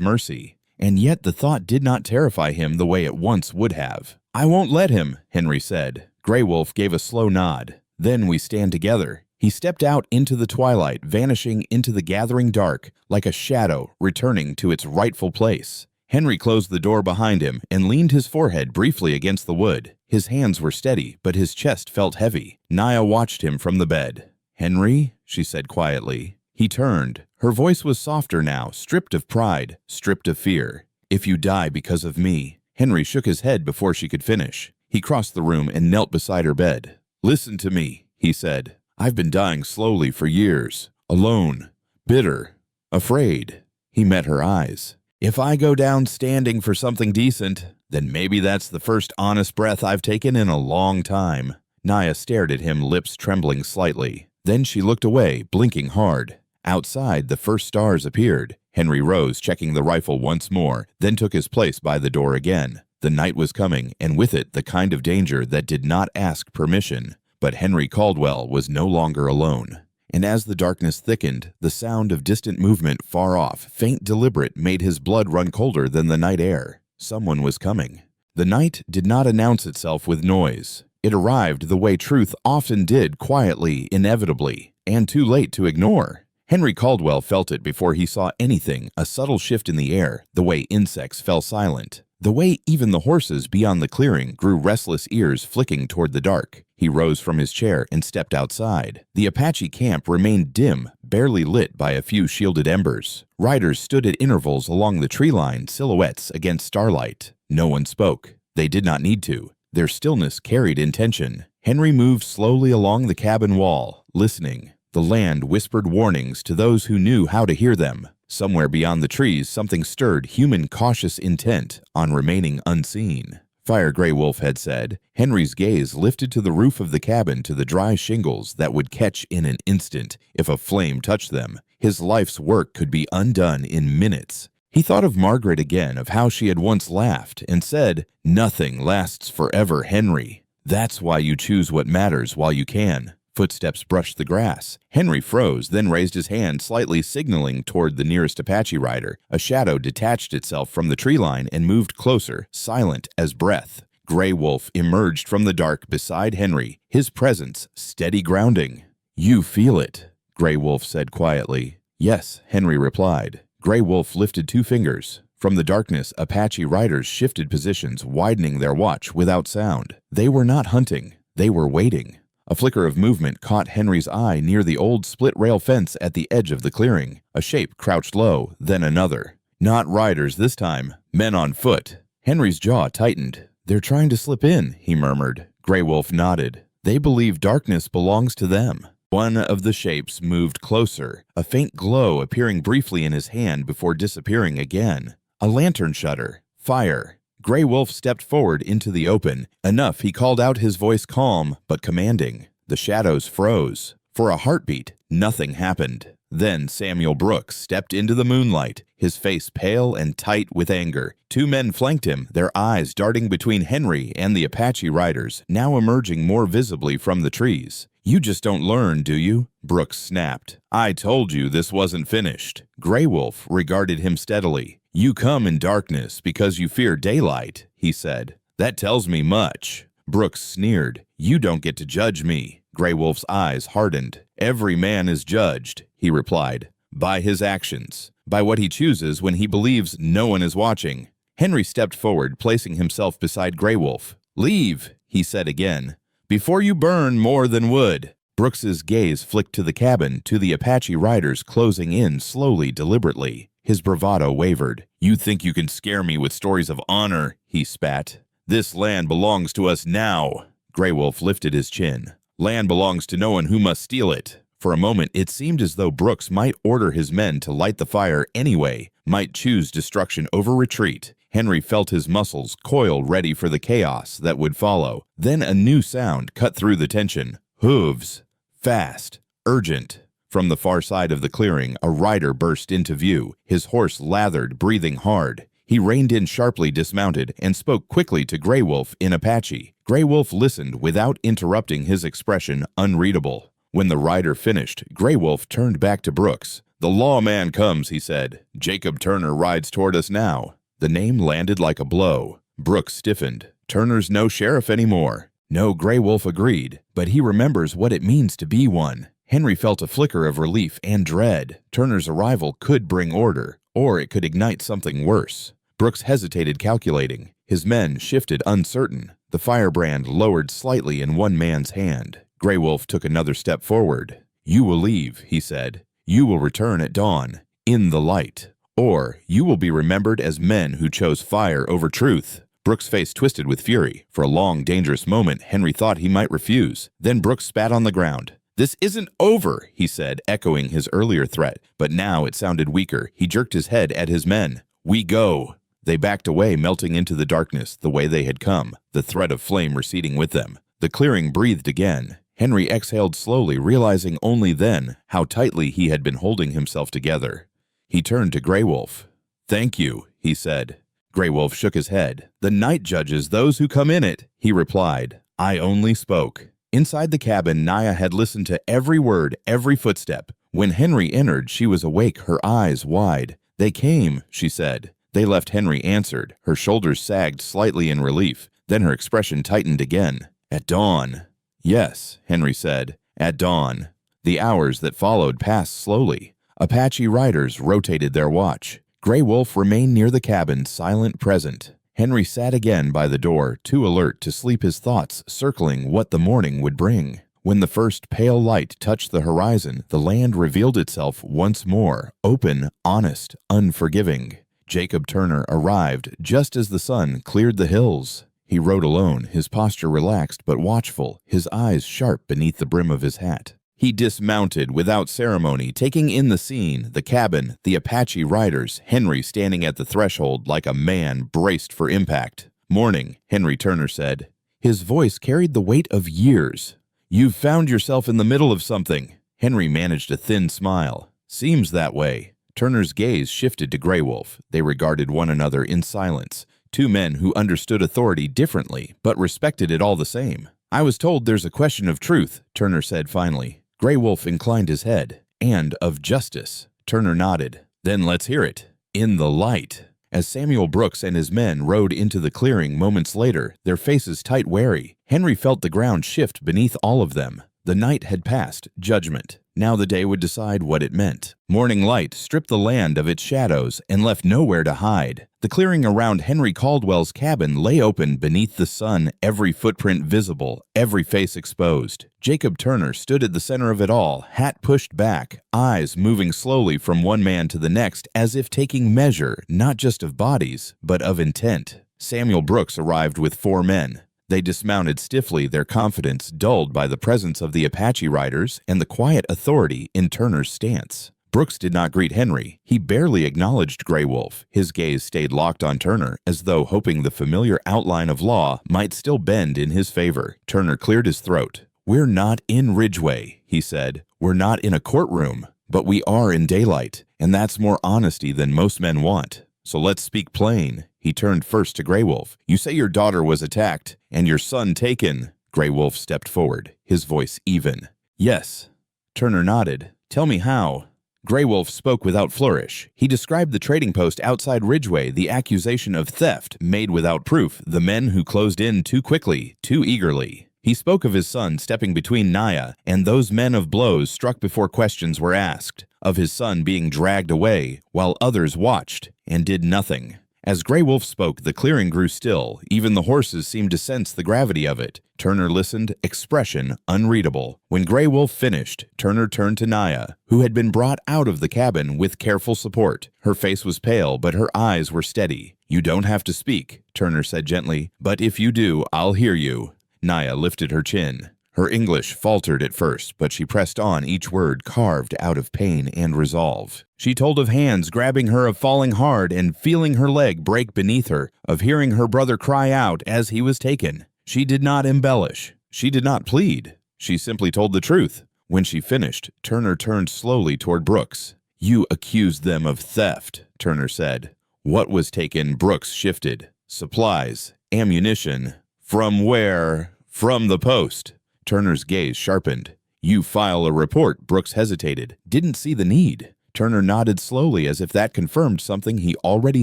mercy. And yet the thought did not terrify him the way it once would have. "I won't let him," Henry said. Grey Wolf gave a slow nod. "Then we stand together." He stepped out into the twilight, vanishing into the gathering dark, like a shadow returning to its rightful place. Henry closed the door behind him and leaned his forehead briefly against the wood. His hands were steady, but his chest felt heavy. Naya watched him from the bed. "Henry?" she said quietly. He turned. Her voice was softer now, stripped of pride, stripped of fear. "If you die because of me." Henry shook his head before she could finish. He crossed the room and knelt beside her bed. "Listen to me," he said. "I've been dying slowly for years. Alone. Bitter. Afraid." He met her eyes. "If I go down standing for something decent, then maybe that's the first honest breath I've taken in a long time." Naya stared at him, lips trembling slightly. Then she looked away, blinking hard. Outside, the first stars appeared. Henry rose, checking the rifle once more, then took his place by the door again. The night was coming, and with it the kind of danger that did not ask permission. But Henry Caldwell was no longer alone. And as the darkness thickened, the sound of distant movement far off, faint, deliberate, made his blood run colder than the night air. Someone was coming. The night did not announce itself with noise. It arrived the way truth often did, quietly, inevitably, and too late to ignore. Henry Caldwell felt it before he saw anything, a subtle shift in the air, the way insects fell silent. The way even the horses beyond the clearing grew restless, ears flicking toward the dark. He rose from his chair and stepped outside. The Apache camp remained dim, barely lit by a few shielded embers. Riders stood at intervals along the tree line, silhouettes against starlight. No one spoke. They did not need to. Their stillness carried intention. Henry moved slowly along the cabin wall, listening. The land whispered warnings to those who knew how to hear them. Somewhere beyond the trees, something stirred human cautious intent on remaining unseen. "Fire," Grey Wolf had said. Henry's gaze lifted to the roof of the cabin, to the dry shingles that would catch in an instant if a flame touched them. His life's work could be undone in minutes. He thought of Margaret again, of how she had once laughed and said, "Nothing lasts forever, Henry. That's why you choose what matters while you can." Footsteps brushed the grass. Henry froze, then raised his hand, slightly signaling toward the nearest Apache rider. A shadow detached itself from the tree line and moved closer, silent as breath. Grey Wolf emerged from the dark beside Henry, his presence steady grounding. "You feel it," Grey Wolf said quietly. "Yes," Henry replied. Grey Wolf lifted 2 fingers. From the darkness, Apache riders shifted positions, widening their watch without sound. They were not hunting. They were waiting. A flicker of movement caught Henry's eye near the old split-rail fence at the edge of the clearing. A shape crouched low, then another. Not riders this time. Men on foot. Henry's jaw tightened. "They're trying to slip in," he murmured. Grey Wolf nodded. They believe darkness belongs to them. One of the shapes moved closer, a faint glow appearing briefly in his hand before disappearing again. A lantern shutter. Fire. Grey Wolf stepped forward into the open. Enough, he called out, his voice calm but commanding. The shadows froze. For a heartbeat, nothing happened. Then Samuel Brooks stepped into the moonlight, his face pale and tight with anger. Two men flanked him, their eyes darting between Henry and the Apache riders, now emerging more visibly from the trees. "You just don't learn, do you?" Brooks snapped. "I told you this wasn't finished." Grey Wolf regarded him steadily. "You come in darkness because you fear daylight," he said. "That tells me much." Brooks sneered. "You don't get to judge me." Grey Wolf's eyes hardened. "Every man is judged," he replied, "by his actions, by what he chooses when he believes no one is watching." Henry stepped forward, placing himself beside Grey Wolf. "Leave," he said again, "before you burn more than wood." Brooks's gaze flicked to the cabin, to the Apache riders closing in slowly, deliberately. His bravado wavered. "You think you can scare me with stories of honor," he spat. "This land belongs to us now." Grey Wolf lifted his chin. "Land belongs to no one who must steal it." For a moment, it seemed as though Brooks might order his men to light the fire anyway, might choose destruction over retreat. Henry felt his muscles coil, ready for the chaos that would follow. Then a new sound cut through the tension. Hooves. Fast. Urgent. From the far side of the clearing, a rider burst into view, his horse lathered, breathing hard. He reined in sharply, dismounted, and spoke quickly to Grey Wolf in Apache. Grey Wolf listened without interrupting, his expression unreadable. When the rider finished, Grey Wolf turned back to Brooks. "The lawman comes," he said. "Jacob Turner rides toward us now." The name landed like a blow. Brooks stiffened. "Turner's no sheriff anymore." "No," Grey Wolf agreed, "but he remembers what it means to be one." Henry felt a flicker of relief and dread. Turner's arrival could bring order, or it could ignite something worse. Brooks hesitated, calculating. His men shifted, uncertain. The firebrand lowered slightly in one man's hand. Grey Wolf took another step forward. "You will leave," he said. "You will return at dawn, in the light. Or you will be remembered as men who chose fire over truth." Brooks' face twisted with fury. For a long, dangerous moment, Henry thought he might refuse. Then Brooks spat on the ground. "This isn't over," he said, echoing his earlier threat. But now it sounded weaker. He jerked his head at his men. "We go." They backed away, melting into the darkness the way they had come, the thread of flame receding with them. The clearing breathed again. Henry exhaled slowly, realizing only then how tightly he had been holding himself together. He turned to Grey Wolf. "Thank you," he said. Grey Wolf shook his head. "The night judges those who come in it," he replied. "I only spoke." Inside the cabin, Naya had listened to every word, every footstep. When Henry entered, she was awake, her eyes wide. "They came," she said. "They left," Henry answered. Her shoulders sagged slightly in relief. Then her expression tightened again. "At dawn." "Yes," Henry said. "At dawn." The hours that followed passed slowly. Apache riders rotated their watch. Grey Wolf remained near the cabin, silent, present. Henry sat again by the door, too alert to sleep, his thoughts circling what the morning would bring. When the first pale light touched the horizon, the land revealed itself once more, open, honest, unforgiving. Jacob Turner arrived just as the sun cleared the hills. He rode alone, his posture relaxed but watchful, his eyes sharp beneath the brim of his hat. He dismounted without ceremony, taking in the scene, the cabin, the Apache riders, Henry standing at the threshold like a man braced for impact. "Morning," Henry Turner said. His voice carried the weight of years. "You've found yourself in the middle of something." Henry managed a thin smile. "Seems that way." Turner's gaze shifted to Grey Wolf. They regarded one another in silence. Two men who understood authority differently, but respected it all the same. "I was told there's a question of truth," Turner said finally. Grey Wolf inclined his head. "And of justice." Turner nodded. "Then let's hear it." In the light. As Samuel Brooks and his men rode into the clearing moments later, their faces tight, wary, Henry felt the ground shift beneath all of them. The night had passed, judgment. Now the day would decide what it meant. Morning light stripped the land of its shadows and left nowhere to hide. The clearing around Henry Caldwell's cabin lay open beneath the sun, every footprint visible, every face exposed. Jacob Turner stood at the center of it all, hat pushed back, eyes moving slowly from one man to the next as if taking measure, not just of bodies, but of intent. Samuel Brooks arrived with 4 men. They dismounted stiffly, their confidence dulled by the presence of the Apache riders and the quiet authority in Turner's stance. Brooks did not greet Henry. He barely acknowledged Grey Wolf. His gaze stayed locked on Turner, as though hoping the familiar outline of law might still bend in his favor. Turner cleared his throat. "We're not in Ridgeway," he said. "We're not in a courtroom, but we are in daylight, and that's more honesty than most men want. So let's speak plain." He turned first to Grey Wolf. "You say your daughter was attacked and your son taken." Grey Wolf stepped forward, his voice even. "Yes." Turner nodded. "Tell me how." Grey Wolf spoke without flourish. He described the trading post outside Ridgeway, the accusation of theft made without proof, the men who closed in too quickly, too eagerly. He spoke of his son stepping between Naya and those men of blows struck before questions were asked, of his son being dragged away while others watched and did nothing. As Grey Wolf spoke, the clearing grew still. Even the horses seemed to sense the gravity of it. Turner listened, expression unreadable. When Grey Wolf finished, Turner turned to Naya, who had been brought out of the cabin with careful support. Her face was pale, but her eyes were steady. "You don't have to speak," Turner said gently, "but if you do, I'll hear you." Naya lifted her chin. Her English faltered at first, but she pressed on, each word carved out of pain and resolve. She told of hands grabbing her, of falling hard and feeling her leg break beneath her, of hearing her brother cry out as he was taken. She did not embellish. She did not plead. She simply told the truth. When she finished, Turner turned slowly toward Brooks. "You accused them of theft," Turner said. "What was taken?" Brooks shifted. "Supplies, ammunition." "From where?" "From the post." Turner's gaze sharpened. "You file a report." Brooks hesitated, didn't see the need. Turner nodded slowly as if that confirmed something he already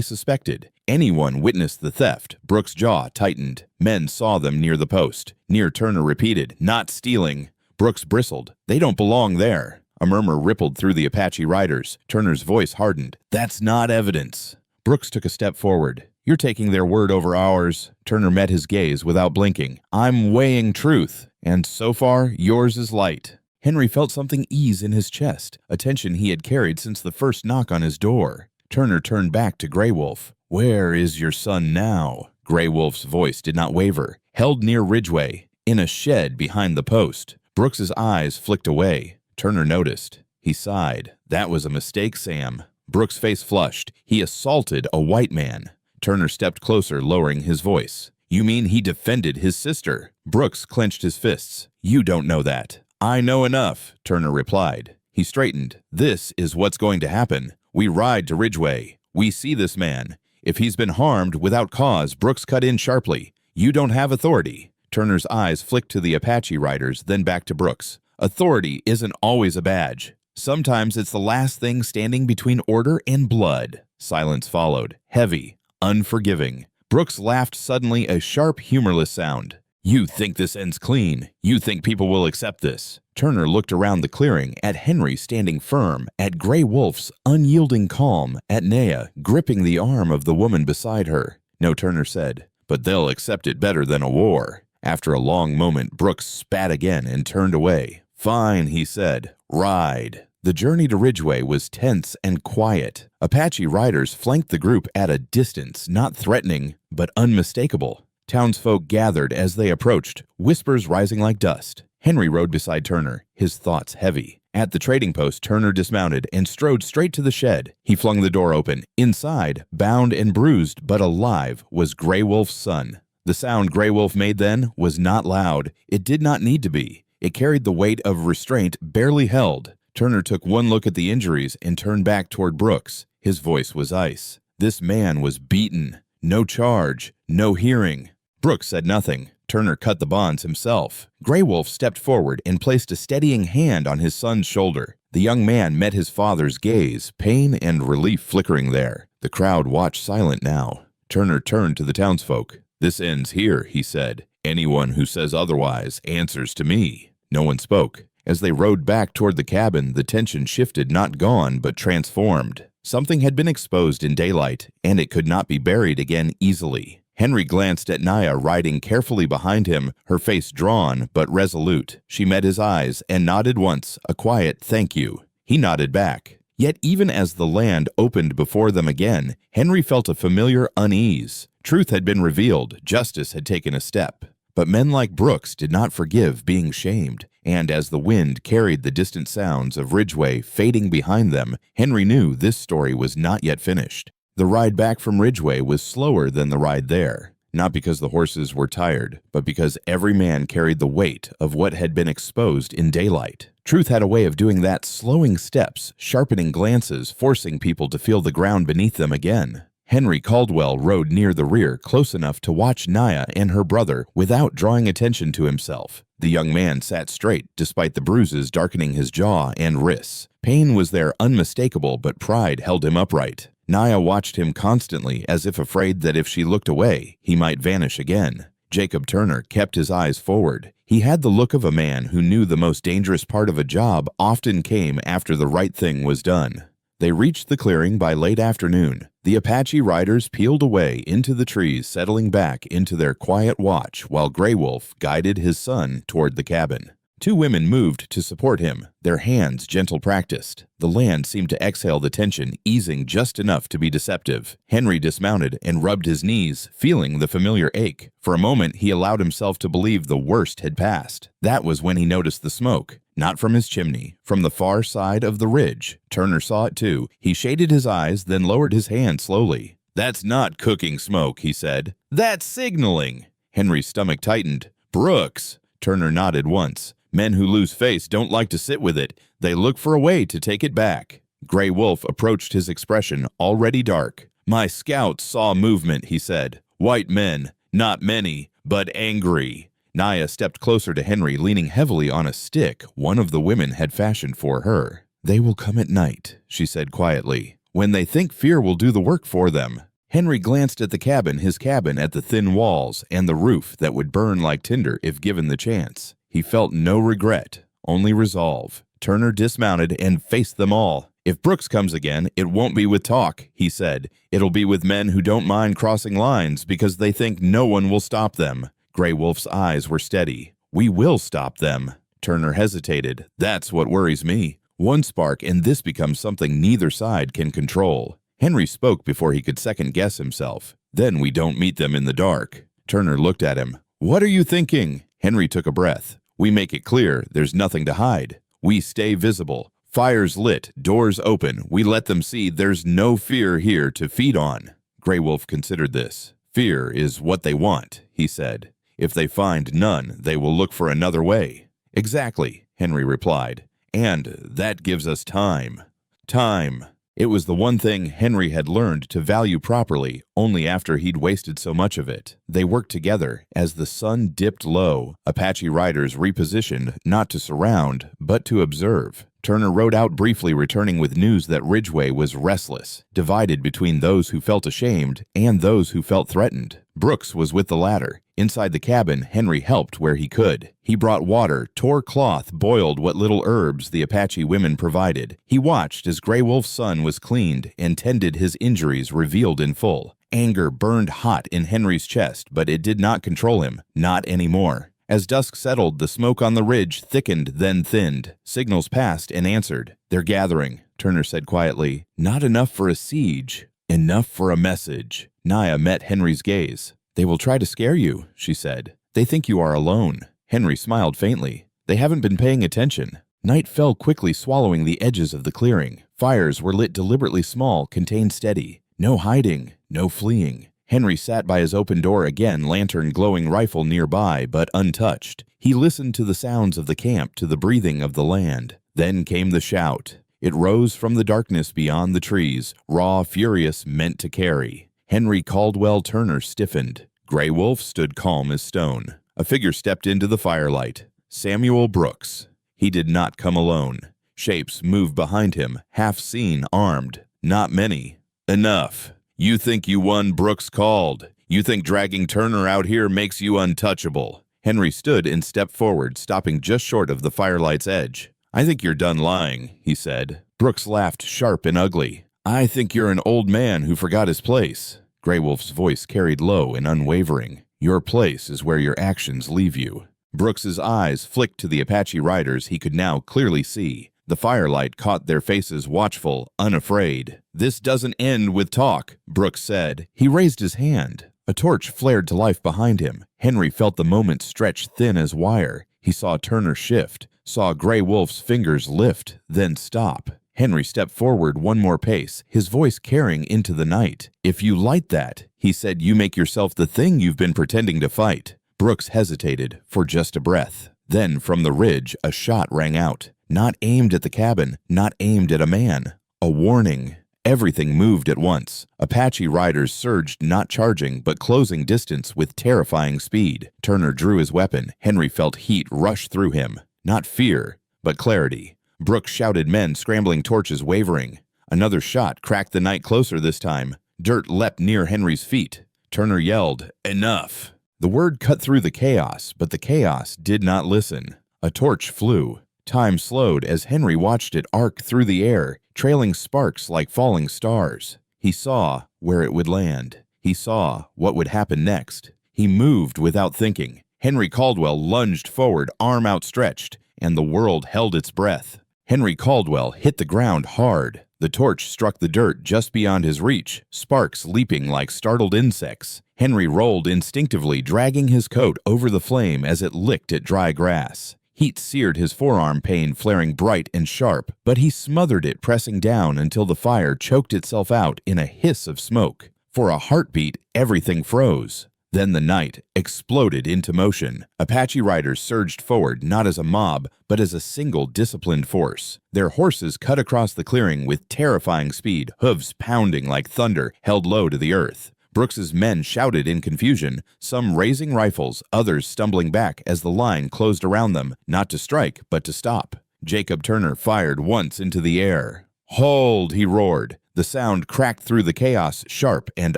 suspected. Anyone witnessed the theft. Brooks' jaw tightened. Men saw them near the post. Near Turner repeated, "Not stealing." Brooks bristled. "They don't belong there." A murmur rippled through the Apache riders. Turner's voice hardened. "That's not evidence." Brooks took a step forward. "You're taking their word over ours." Turner met his gaze without blinking. "I'm weighing truth, and so far, yours is light." Henry felt something ease in his chest, a tension he had carried since the first knock on his door. Turner turned back to Grey Wolf. "Where is your son now?" Grey Wolf's voice did not waver. "Held near Ridgeway, in a shed behind the post." Brooks's eyes flicked away. Turner noticed. He sighed. "That was a mistake, Sam." Brooks' face flushed. "He assaulted a white man." Turner stepped closer, lowering his voice. "You mean he defended his sister?" Brooks clenched his fists. "You don't know that." "I know enough," Turner replied. He straightened. "This is what's going to happen. We ride to Ridgeway. We see this man. If he's been harmed without cause," Brooks cut in sharply, "you don't have authority." Turner's eyes flicked to the Apache riders, then back to Brooks. "Authority isn't always a badge. Sometimes it's the last thing standing between order and blood." Silence followed, heavy, unforgiving. Brooks laughed suddenly, a sharp, humorless sound. "You think this ends clean? You think people will accept this?" Turner looked around the clearing, at Henry standing firm, at Grey Wolf's unyielding calm, at Naya gripping the arm of the woman beside her. "No," Turner said, "but they'll accept it better than a war." After a long moment, Brooks spat again and turned away. "Fine," he said. "Ride." The journey to Ridgeway was tense and quiet. Apache riders flanked the group at a distance, not threatening, but unmistakable. Townsfolk gathered as they approached, whispers rising like dust. Henry rode beside Turner, his thoughts heavy. At the trading post, Turner dismounted and strode straight to the shed. He flung the door open. Inside, bound and bruised but alive, was Grey Wolf's son. The sound Grey Wolf made then was not loud. It did not need to be. It carried the weight of restraint barely held. Turner took one look at the injuries and turned back toward Brooks. His voice was ice. This man was beaten. No charge, no hearing. Brooks said nothing. Turner cut the bonds himself. Grey Wolf stepped forward and placed a steadying hand on his son's shoulder. The young man met his father's gaze, pain and relief flickering there. The crowd watched silent now. Turner turned to the townsfolk. "This ends here," he said. "Anyone who says otherwise answers to me." No one spoke. As they rode back toward the cabin, the tension shifted, not gone, but transformed. Something had been exposed in daylight, and it could not be buried again easily. Henry glanced at Naya riding carefully behind him, her face drawn but resolute. She met his eyes and nodded once, a quiet "thank you." He nodded back. Yet even as the land opened before them again, Henry felt a familiar unease. Truth had been revealed, justice had taken a step. But men like Brooks did not forgive being shamed, and as the wind carried the distant sounds of Ridgway fading behind them, Henry knew this story was not yet finished. The ride back from Ridgway was slower than the ride there, not because the horses were tired, but because every man carried the weight of what had been exposed in daylight. Truth had a way of doing that, slowing steps, sharpening glances, forcing people to feel the ground beneath them again. Henry Caldwell rode near the rear, close enough to watch Naya and her brother without drawing attention to himself. The young man sat straight, despite the bruises darkening his jaw and wrists. Pain was there unmistakable, but pride held him upright. Naya watched him constantly, as if afraid that if she looked away, he might vanish again. Jacob Turner kept his eyes forward. He had the look of a man who knew the most dangerous part of a job often came after the right thing was done. They reached the clearing by late afternoon. The Apache riders peeled away into the trees, settling back into their quiet watch while Gray Wolf guided his son toward the cabin. Two women moved to support him, their hands gentle practiced. The land seemed to exhale the tension, easing just enough to be deceptive. Henry dismounted and rubbed his knees, feeling the familiar ache. For a moment, he allowed himself to believe the worst had passed. That was when he noticed the smoke. Not from his chimney, from the far side of the ridge. Turner saw it too. He shaded his eyes, then lowered his hand slowly. "That's not cooking smoke," he said. "That's signaling." Henry's stomach tightened. "Brooks!" Turner nodded once. "Men who lose face don't like to sit with it. They look for a way to take it back." Gray Wolf approached his expression, already dark. "My scouts saw movement," he said. "White men. Not many, but angry." Naya stepped closer to Henry, leaning heavily on a stick one of the women had fashioned for her. "They will come at night," she said quietly, "when they think fear will do the work for them." Henry glanced at the cabin, his cabin at the thin walls and the roof that would burn like tinder if given the chance. He felt no regret, only resolve. Turner dismounted and faced them all. "If Brooks comes again, it won't be with talk," he said. "It'll be with men who don't mind crossing lines because they think no one will stop them." Gray Wolf's eyes were steady. "We will stop them." Turner hesitated. "That's what worries me. One spark and this becomes something neither side can control." Henry spoke before he could second-guess himself. "Then we don't meet them in the dark." Turner looked at him. "What are you thinking?" Henry took a breath. "We make it clear there's nothing to hide. We stay visible. Fires lit, doors open. We let them see there's no fear here to feed on." Gray Wolf considered this. "Fear is what they want," he said. "If they find none, they will look for another way." "Exactly," Henry replied. "And that gives us time." Time. It was the one thing Henry had learned to value properly only after he'd wasted so much of it. They worked together. As the sun dipped low, Apache riders repositioned not to surround, but to observe. Turner rode out briefly, returning with news that Ridgway was restless, divided between those who felt ashamed and those who felt threatened. Brooks was with the latter. Inside the cabin, Henry helped where he could. He brought water, tore cloth, boiled what little herbs the Apache women provided. He watched as Gray Wolf's son was cleaned and tended his injuries revealed in full. Anger burned hot in Henry's chest, but it did not control him, not anymore. As dusk settled, the smoke on the ridge thickened, then thinned. Signals passed and answered. "They're gathering," Turner said quietly. "Not enough for a siege. Enough for a message." Naya met Henry's gaze. "They will try to scare you," she said. "They think you are alone." Henry smiled faintly. "They haven't been paying attention." Night fell quickly, swallowing the edges of the clearing. Fires were lit deliberately small, contained steady. No hiding, no fleeing. Henry sat by his open door again, lantern glowing rifle nearby, but untouched. He listened to the sounds of the camp, to the breathing of the land. Then came the shout. It rose from the darkness beyond the trees, raw, furious, meant to carry. Henry Caldwell Turner stiffened. Gray Wolf stood calm as stone. A figure stepped into the firelight. Samuel Brooks. He did not come alone. Shapes moved behind him, half seen, armed. Not many. "Enough. You think you won, Brooks called. You think dragging Turner out here makes you untouchable." Henry stood and stepped forward, stopping just short of the firelight's edge. "I think you're done lying," he said. Brooks laughed sharp and ugly. "I think you're an old man who forgot his place." Gray Wolf's voice carried low and unwavering. "Your place is where your actions leave you." Brooks's eyes flicked to the Apache riders he could now clearly see. The firelight caught their faces watchful, unafraid. "This doesn't end with talk," Brooks said. He raised his hand. A torch flared to life behind him. Henry felt the moment stretch thin as wire. He saw Turner shift, saw Gray Wolf's fingers lift, then stop. Henry stepped forward one more pace, his voice carrying into the night. "If you light that," he said, "you make yourself the thing you've been pretending to fight." Brooks hesitated for just a breath. Then, from the ridge, a shot rang out. Not aimed at the cabin, not aimed at a man. A warning. Everything moved at once. Apache riders surged, not charging, but closing distance with terrifying speed. Turner drew his weapon. Henry felt heat rush through him. Not fear, but clarity. Brooks shouted, men scrambling, torches wavering. Another shot cracked the night closer this time. Dirt leapt near Henry's feet. Turner yelled, "Enough!" The word cut through the chaos, but the chaos did not listen. A torch flew. Time slowed as Henry watched it arc through the air, trailing sparks like falling stars. He saw where it would land. He saw what would happen next. He moved without thinking. Henry Caldwell lunged forward, arm outstretched, and the world held its breath. Henry Caldwell hit the ground hard. The torch struck the dirt just beyond his reach, sparks leaping like startled insects. Henry rolled instinctively, dragging his coat over the flame as it licked at dry grass. Heat seared his forearm, pain flaring bright and sharp, but he smothered it, pressing down until the fire choked itself out in a hiss of smoke. For a heartbeat, everything froze. Then the night exploded into motion. Apache riders surged forward, not as a mob, but as a single disciplined force. Their horses cut across the clearing with terrifying speed, hooves pounding like thunder, held low to the earth. Brooks's men shouted in confusion, some raising rifles, others stumbling back as the line closed around them, not to strike, but to stop. Jacob Turner fired once into the air. "Hold!" he roared. The sound cracked through the chaos, sharp and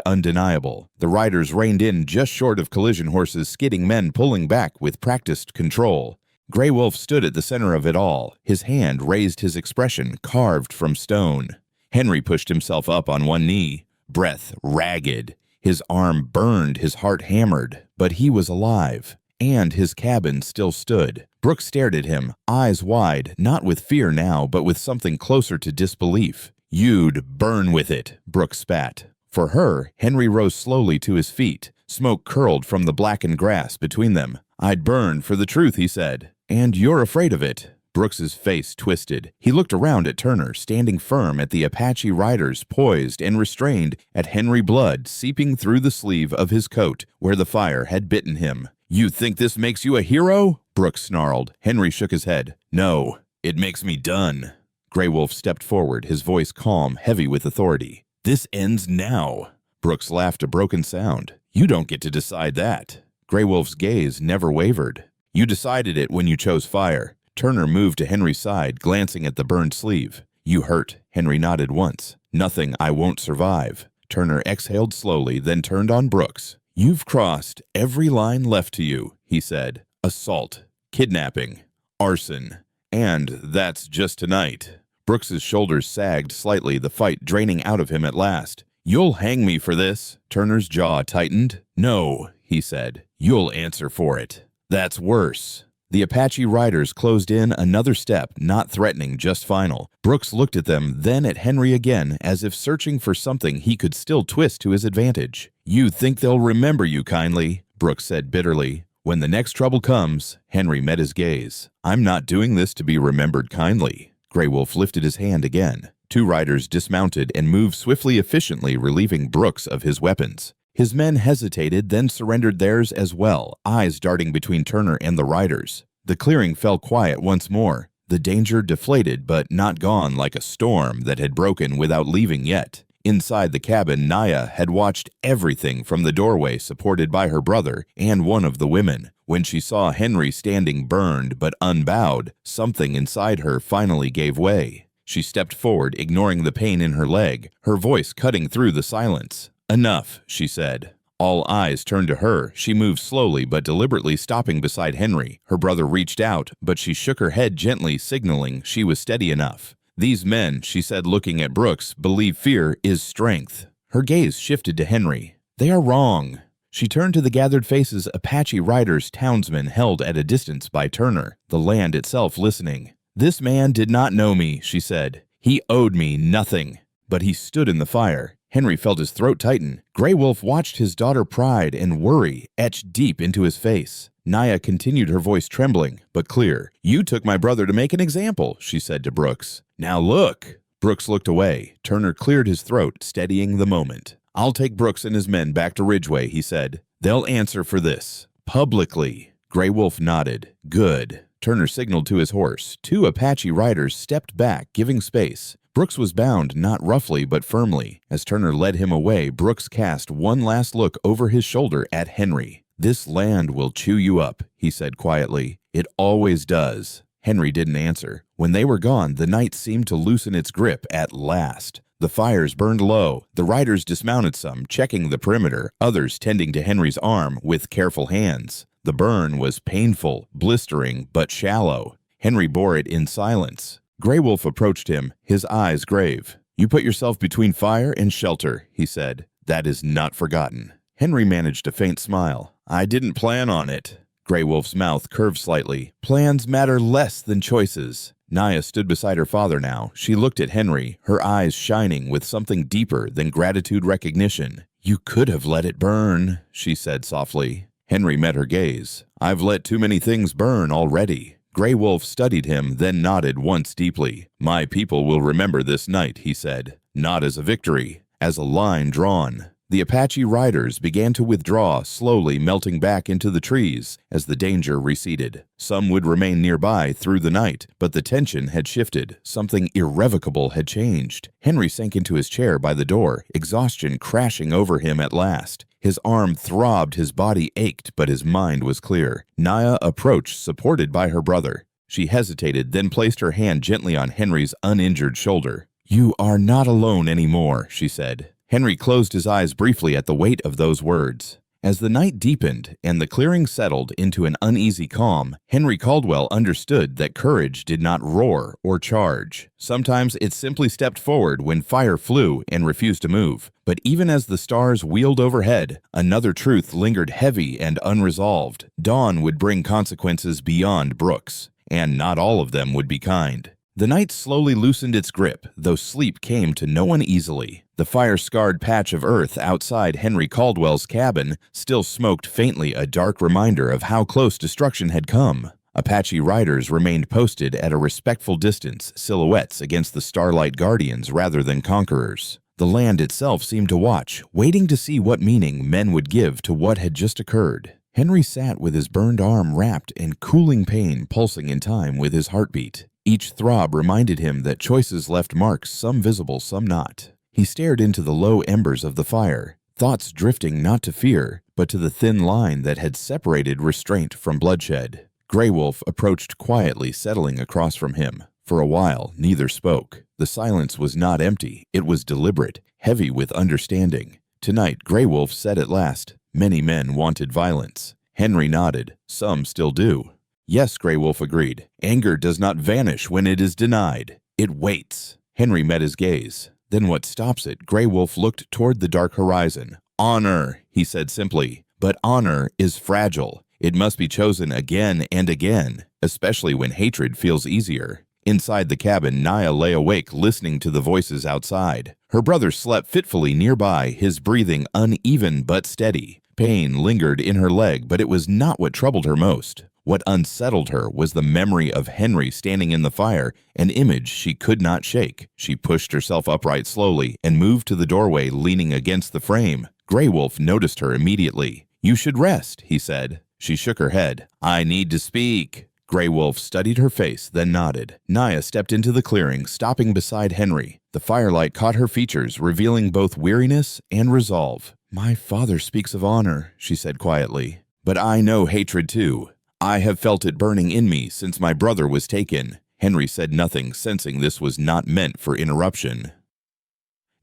undeniable. The riders reined in just short of collision horses, skidding men pulling back with practiced control. Gray Wolf stood at the center of it all. His hand raised, his expression carved from stone. Henry pushed himself up on one knee, breath ragged. His arm burned, his heart hammered, but he was alive, and his cabin still stood. Brooks stared at him, eyes wide, not with fear now, but with something closer to disbelief. "You'd burn with it," Brooks spat. For her, Henry rose slowly to his feet. Smoke curled from the blackened grass between them. "I'd burn for the truth," he said. "And you're afraid of it." Brooks's face twisted. He looked around at Turner, standing firm, at the Apache riders, poised and restrained, at Henry, blood seeping through the sleeve of his coat where the fire had bitten him. "You think this makes you a hero?" Brooks snarled. Henry shook his head. "No, it makes me done." Gray Wolf stepped forward, his voice calm, heavy with authority. "This ends now." Brooks laughed a broken sound. "You don't get to decide that." Gray Wolf's gaze never wavered. "You decided it when you chose fire." Turner moved to Henry's side, glancing at the burned sleeve. "You hurt." Henry nodded once. "Nothing I won't survive." Turner exhaled slowly, then turned on Brooks. "You've crossed every line left to you," he said. "Assault, kidnapping, arson, and that's just tonight." Brooks's shoulders sagged slightly, the fight draining out of him at last. "You'll hang me for this." Turner's jaw tightened. "No," he said. "You'll answer for it." "That's worse." The Apache riders closed in another step, not threatening, just final. Brooks looked at them, then at Henry again, as if searching for something he could still twist to his advantage. "You think they'll remember you kindly," Brooks said bitterly. "When the next trouble comes," Henry met his gaze. "I'm not doing this to be remembered kindly." Gray Wolf lifted his hand again. Two riders dismounted and moved swiftly, efficiently, relieving Brooks of his weapons. His men hesitated, then surrendered theirs as well, eyes darting between Turner and the riders. The clearing fell quiet once more. The danger deflated, but not gone like a storm that had broken without leaving yet. Inside the cabin, Naya had watched everything from the doorway, supported by her brother and one of the women. When she saw Henry standing burned but unbowed, something inside her finally gave way. She stepped forward, ignoring the pain in her leg, her voice cutting through the silence. "Enough," she said. All eyes turned to her. She moved slowly but deliberately, stopping beside Henry. Her brother reached out, but she shook her head gently, signaling she was steady enough. "These men," she said, looking at Brooks, "believe fear is strength." Her gaze shifted to Henry. "They are wrong." She turned to the gathered faces, Apache riders, townsmen held at a distance by Turner, the land itself listening. "This man did not know me," she said. "He owed me nothing." But he stood in the fire. Henry felt his throat tighten. Grey Wolf watched his daughter pride and worry etch deep into his face. Naya continued, her voice trembling, but clear. "You took my brother to make an example," she said to Brooks. "Now look." Brooks looked away. Turner cleared his throat, steadying the moment. "I'll take Brooks and his men back to Ridgeway," he said. "They'll answer for this. Publicly." Grey Wolf nodded. "Good." Turner signaled to his horse. 2 Apache riders stepped back, giving space. Brooks was bound, not roughly but firmly. As Turner led him away, Brooks cast one last look over his shoulder at Henry. "This land will chew you up," he said quietly. "It always does." Henry didn't answer. When they were gone, the night seemed to loosen its grip at last. The fires burned low. The riders dismounted some, checking the perimeter, others tending to Henry's arm with careful hands. The burn was painful, blistering, but shallow. Henry bore it in silence. Grey Wolf approached him, his eyes grave. "You put yourself between fire and shelter," he said. "That is not forgotten." Henry managed a faint smile. "I didn't plan on it." Grey Wolf's mouth curved slightly. "Plans matter less than choices." Naya stood beside her father now. She looked at Henry, her eyes shining with something deeper than gratitude recognition. "You could have let it burn," she said softly. Henry met her gaze. "I've let too many things burn already." Grey Wolf studied him, then nodded once deeply. "My people will remember this night," he said. "Not as a victory, as a line drawn." The Apache riders began to withdraw, slowly melting back into the trees as the danger receded. Some would remain nearby through the night, but the tension had shifted. Something irrevocable had changed. Henry sank into his chair by the door, exhaustion crashing over him at last. His arm throbbed, his body ached, but his mind was clear. Naya approached, supported by her brother. She hesitated, then placed her hand gently on Henry's uninjured shoulder. "You are not alone anymore," she said. Henry closed his eyes briefly at the weight of those words. As the night deepened and the clearing settled into an uneasy calm, Henry Caldwell understood that courage did not roar or charge. Sometimes it simply stepped forward when fire flew and refused to move. But even as the stars wheeled overhead, another truth lingered heavy and unresolved. Dawn would bring consequences beyond Brooks, and not all of them would be kind. The night slowly loosened its grip, though sleep came to no one easily. The fire-scarred patch of earth outside Henry Caldwell's cabin still smoked faintly, a dark reminder of how close destruction had come. Apache riders remained posted at a respectful distance, silhouettes against the starlight guardians rather than conquerors. The land itself seemed to watch, waiting to see what meaning men would give to what had just occurred. Henry sat with his burned arm wrapped in cooling pain pulsing in time with his heartbeat. Each throb reminded him that choices left marks, some visible, some not. He stared into the low embers of the fire, thoughts drifting not to fear, but to the thin line that had separated restraint from bloodshed. Grey Wolf approached quietly, settling across from him. For a while, neither spoke. The silence was not empty. It was deliberate, heavy with understanding. Tonight, Grey Wolf said at last, "Many men wanted violence." Henry nodded. "Some still do." "Yes," Grey Wolf agreed. "Anger does not vanish when it is denied. It waits." Henry met his gaze. "Then what stops it?" Grey Wolf looked toward the dark horizon. "Honor," he said simply. "But honor is fragile. It must be chosen again and again, especially when hatred feels easier." Inside the cabin, Naya lay awake, listening to the voices outside. Her brother slept fitfully nearby, his breathing uneven but steady. Pain lingered in her leg, but it was not what troubled her most. What unsettled her was the memory of Henry standing in the fire, an image she could not shake. She pushed herself upright slowly and moved to the doorway, leaning against the frame. Grey Wolf noticed her immediately. "You should rest," he said. She shook her head. "I need to speak." Grey Wolf studied her face, then nodded. Naya stepped into the clearing, stopping beside Henry. The firelight caught her features, revealing both weariness and resolve. "My father speaks of honor," she said quietly. "But I know hatred too. I have felt it burning in me since my brother was taken." Henry said nothing, sensing this was not meant for interruption.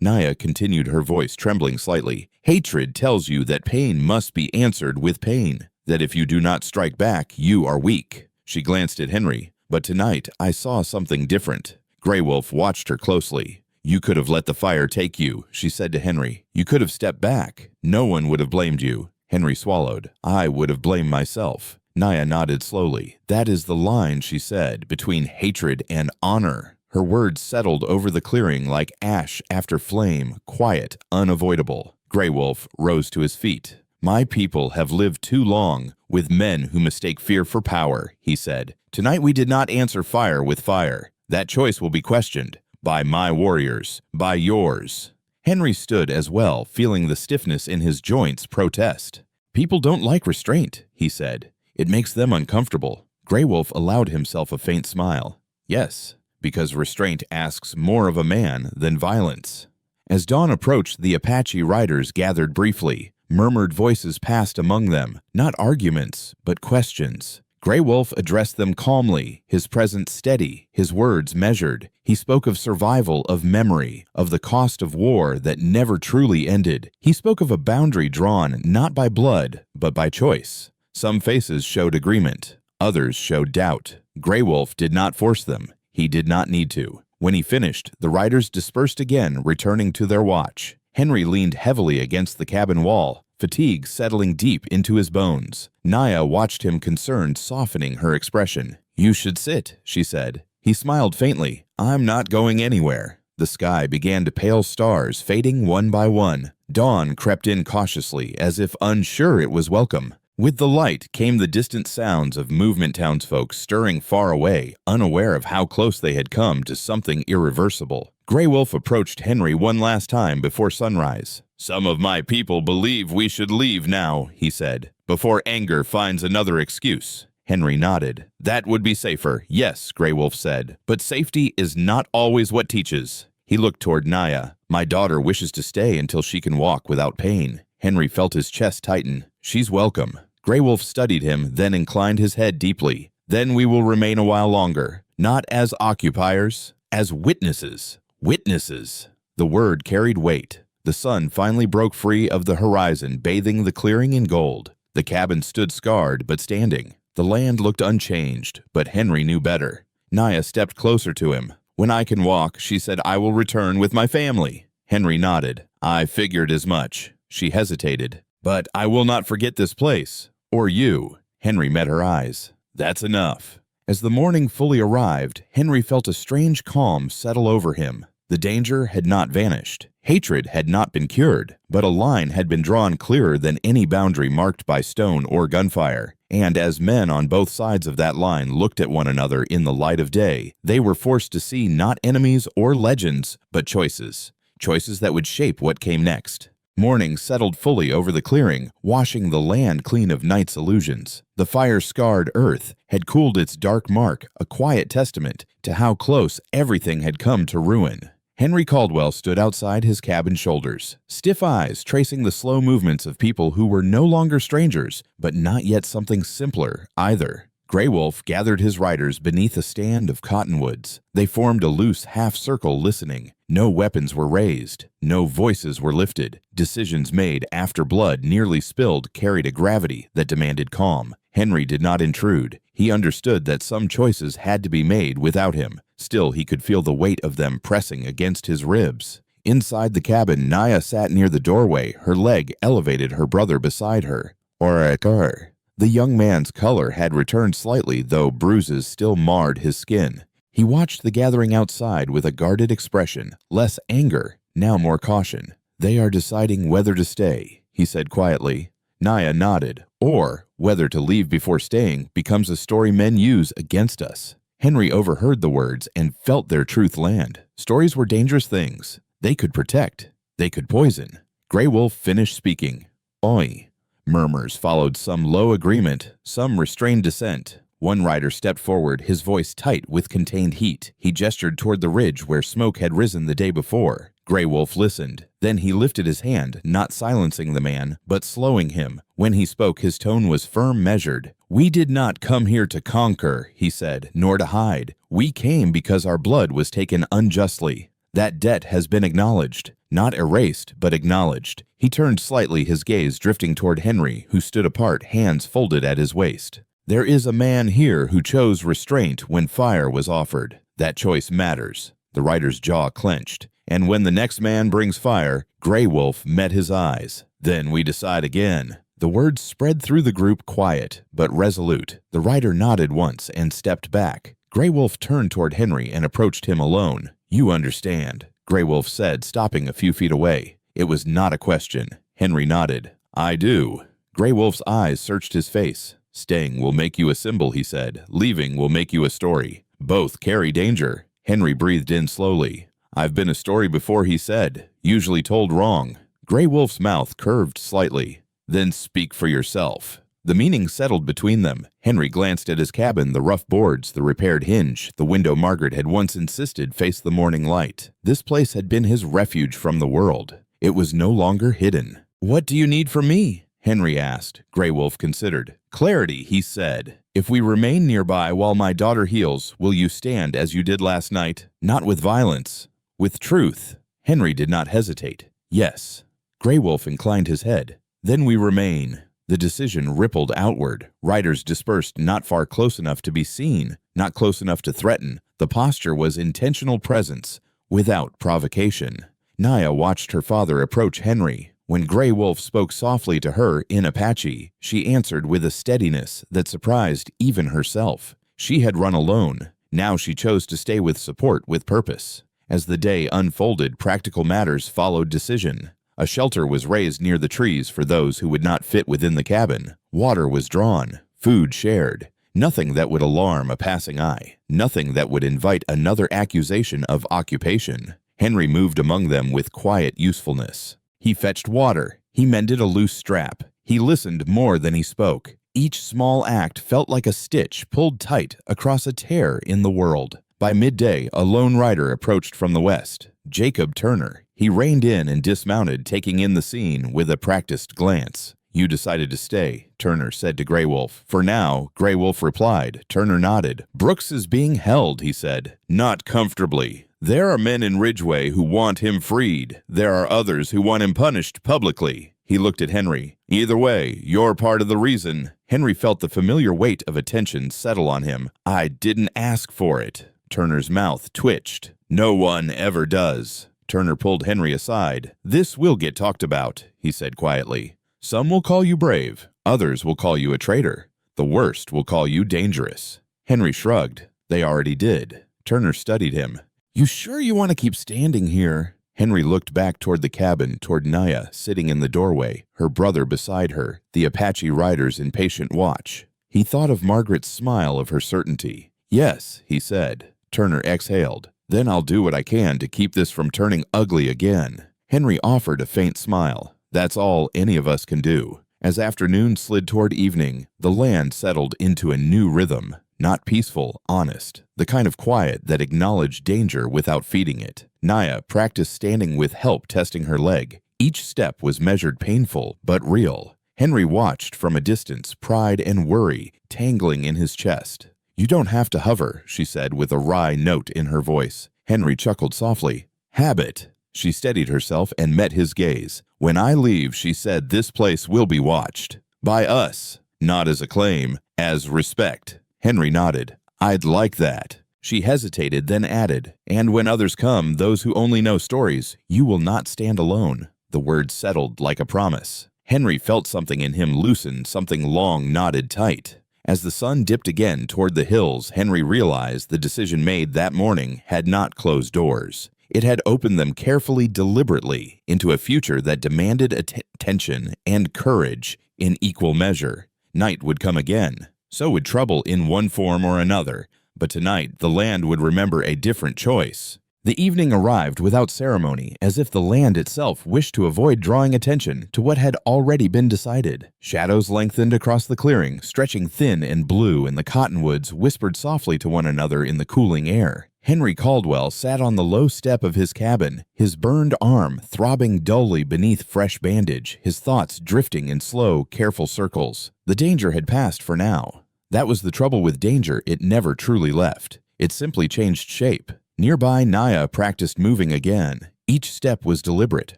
Naya continued, her voice trembling slightly. "Hatred tells you that pain must be answered with pain, that if you do not strike back, you are weak." She glanced at Henry. "But tonight I saw something different." Grey Wolf watched her closely. "You could have let the fire take you," she said to Henry. "You could have stepped back. No one would have blamed you." Henry swallowed. "I would have blamed myself." Naya nodded slowly. "That is the line," she said, "between hatred and honor." Her words settled over the clearing like ash after flame, quiet, unavoidable. Grey Wolf rose to his feet. "My people have lived too long with men who mistake fear for power," he said. "Tonight we did not answer fire with fire. That choice will be questioned. By my warriors, by yours." Henry stood as well, feeling the stiffness in his joints protest. "People don't like restraint," he said. "It makes them uncomfortable." Grey Wolf allowed himself a faint smile. "Yes, because restraint asks more of a man than violence." As dawn approached, the Apache riders gathered briefly. Murmured voices passed among them, not arguments, but questions. Grey Wolf addressed them calmly, his presence steady, his words measured. He spoke of survival, of memory, of the cost of war that never truly ended. He spoke of a boundary drawn not by blood, but by choice. Some faces showed agreement. Others showed doubt. Grey Wolf did not force them. He did not need to. When he finished, the riders dispersed again, returning to their watch. Henry leaned heavily against the cabin wall, fatigue settling deep into his bones. Naya watched him concerned, softening her expression. "You should sit," she said. He smiled faintly. "I'm not going anywhere." The sky began to pale, stars fading one by one. Dawn crept in cautiously, as if unsure it was welcome. With the light came the distant sounds of movement townsfolk stirring far away, unaware of how close they had come to something irreversible. Grey Wolf approached Henry one last time before sunrise. "Some of my people believe we should leave now," he said, "before anger finds another excuse." Henry nodded. "That would be safer, yes," Grey Wolf said, "but safety is not always what teaches." He looked toward Naya. "My daughter wishes to stay until she can walk without pain." Henry felt his chest tighten. "She's welcome." Grey Wolf studied him, then inclined his head deeply. "Then we will remain a while longer, not as occupiers, as witnesses." Witnesses! The word carried weight. The sun finally broke free of the horizon, bathing the clearing in gold. The cabin stood scarred, but standing. The land looked unchanged, but Henry knew better. Naya stepped closer to him. "When I can walk," she said, "I will return with my family." Henry nodded. "I figured as much." She hesitated. "But I will not forget this place. Or you." Henry met her eyes. "That's enough." As the morning fully arrived, Henry felt a strange calm settle over him. The danger had not vanished. Hatred had not been cured, but a line had been drawn clearer than any boundary marked by stone or gunfire. And as men on both sides of that line looked at one another in the light of day, they were forced to see not enemies or legends, but choices. Choices that would shape what came next. Morning settled fully over the clearing, washing the land clean of night's illusions. The fire-scarred earth had cooled its dark mark, a quiet testament to how close everything had come to ruin. Henry Caldwell stood outside his cabin shoulders, stiff eyes tracing the slow movements of people who were no longer strangers, but not yet something simpler either. Grey Wolf gathered his riders beneath a stand of cottonwoods. They formed a loose half-circle listening. No weapons were raised. No voices were lifted. Decisions made after blood nearly spilled carried a gravity that demanded calm. Henry did not intrude. He understood that some choices had to be made without him. Still, he could feel the weight of them pressing against his ribs. Inside the cabin, Naya sat near the doorway, her leg elevated, her brother beside her. Orator. The young man's color had returned slightly, though bruises still marred his skin. He watched the gathering outside with a guarded expression, less anger, now more caution. "They are deciding whether to stay," he said quietly. Naya nodded. "Or whether to leave before staying becomes a story men use against us." Henry overheard the words and felt their truth land. Stories were dangerous things. They could protect. They could poison. Grey Wolf finished speaking. "Oi." Murmurs followed, some low agreement, some restrained dissent. One rider stepped forward, his voice tight with contained heat. He gestured toward the ridge where smoke had risen the day before. Grey Wolf listened. Then he lifted his hand, not silencing the man, but slowing him. When he spoke, his tone was firm, measured. "We did not come here to conquer," he said, "nor to hide. We came because our blood was taken unjustly. That debt has been acknowledged. Not erased, but acknowledged." He turned slightly, his gaze drifting toward Henry, who stood apart, hands folded at his waist. "There is a man here who chose restraint when fire was offered. That choice matters." The rider's jaw clenched. "And when the next man brings fire," Grey Wolf met his eyes. "Then we decide again." The words spread through the group, quiet, but resolute. The rider nodded once and stepped back. Grey Wolf turned toward Henry and approached him alone. "You understand," Grey Wolf said, stopping a few feet away. It was not a question. Henry nodded. "I do." Grey Wolf's eyes searched his face. "Staying will make you a symbol," he said. "Leaving will make you a story. Both carry danger." Henry breathed in slowly. "I've been a story before," he said, "usually told wrong." Grey Wolf's mouth curved slightly. "Then speak for yourself." The meaning settled between them. Henry glanced at his cabin, the rough boards, the repaired hinge, the window Margaret had once insisted faced the morning light. This place had been his refuge from the world. It was no longer hidden. "What do you need from me?" Henry asked. Grey Wolf considered. "Clarity," he said. "If we remain nearby while my daughter heals, will you stand as you did last night? Not with violence, with truth." Henry did not hesitate. "Yes." Grey Wolf inclined his head. "Then we remain." The decision rippled outward. Riders dispersed not far close enough to be seen, not close enough to threaten. The posture was intentional presence, without provocation. Naya watched her father approach Henry. When Grey Wolf spoke softly to her in Apache, she answered with a steadiness that surprised even herself. She had run alone. Now she chose to stay with support with purpose. As the day unfolded, practical matters followed decision. A shelter was raised near the trees for those who would not fit within the cabin. Water was drawn, food shared. Nothing that would alarm a passing eye. Nothing that would invite another accusation of occupation. Henry moved among them with quiet usefulness. He fetched water. He mended a loose strap. He listened more than he spoke. Each small act felt like a stitch pulled tight across a tear in the world. By midday, a lone rider approached from the west. Jacob Turner. He reined in and dismounted, taking in the scene with a practiced glance. "You decided to stay," Turner said to Grey Wolf. "For now," Grey Wolf replied. Turner nodded. "Brooks is being held," he said. "Not comfortably. There are men in Ridgeway who want him freed. There are others who want him punished publicly." He looked at Henry. "Either way, you're part of the reason." Henry felt the familiar weight of attention settle on him. "I didn't ask for it." Turner's mouth twitched. "No one ever does." Turner pulled Henry aside. "This will get talked about," he said quietly. "Some will call you brave. Others will call you a traitor. The worst will call you dangerous." Henry shrugged. "They already did." Turner studied him. "You sure you want to keep standing here?" Henry looked back toward the cabin, toward Naya, sitting in the doorway, her brother beside her, the Apache riders in patient watch. He thought of Margaret's smile of her certainty. "Yes," he said. Turner exhaled. "Then I'll do what I can to keep this from turning ugly again." Henry offered a faint smile. "That's all any of us can do." As afternoon slid toward evening, the land settled into a new rhythm. Not peaceful, honest, the kind of quiet that acknowledged danger without feeding it. Naya practiced standing with help testing her leg. Each step was measured painful, but real. Henry watched from a distance, pride and worry tangling in his chest. "You don't have to hover," she said with a wry note in her voice. Henry chuckled softly. "Habit." She steadied herself and met his gaze. "When I leave," she said, "this place will be watched. By us. Not as a claim, as respect." Henry nodded. "I'd like that." She hesitated, then added, "And when others come, those who only know stories, you will not stand alone." The words settled like a promise. Henry felt something in him loosen, something long knotted tight. As the sun dipped again toward the hills, Henry realized the decision made that morning had not closed doors. It had opened them carefully, deliberately, into a future that demanded attention and courage in equal measure. Night would come again. So would trouble in one form or another. But tonight, the land would remember a different choice. The evening arrived without ceremony, as if the land itself wished to avoid drawing attention to what had already been decided. Shadows lengthened across the clearing, stretching thin and blue, and the cottonwoods whispered softly to one another in the cooling air. Henry Caldwell sat on the low step of his cabin, his burned arm throbbing dully beneath fresh bandage, his thoughts drifting in slow, careful circles. The danger had passed for now. That was the trouble with danger, it never truly left. It simply changed shape. Nearby, Naya practiced moving again. Each step was deliberate,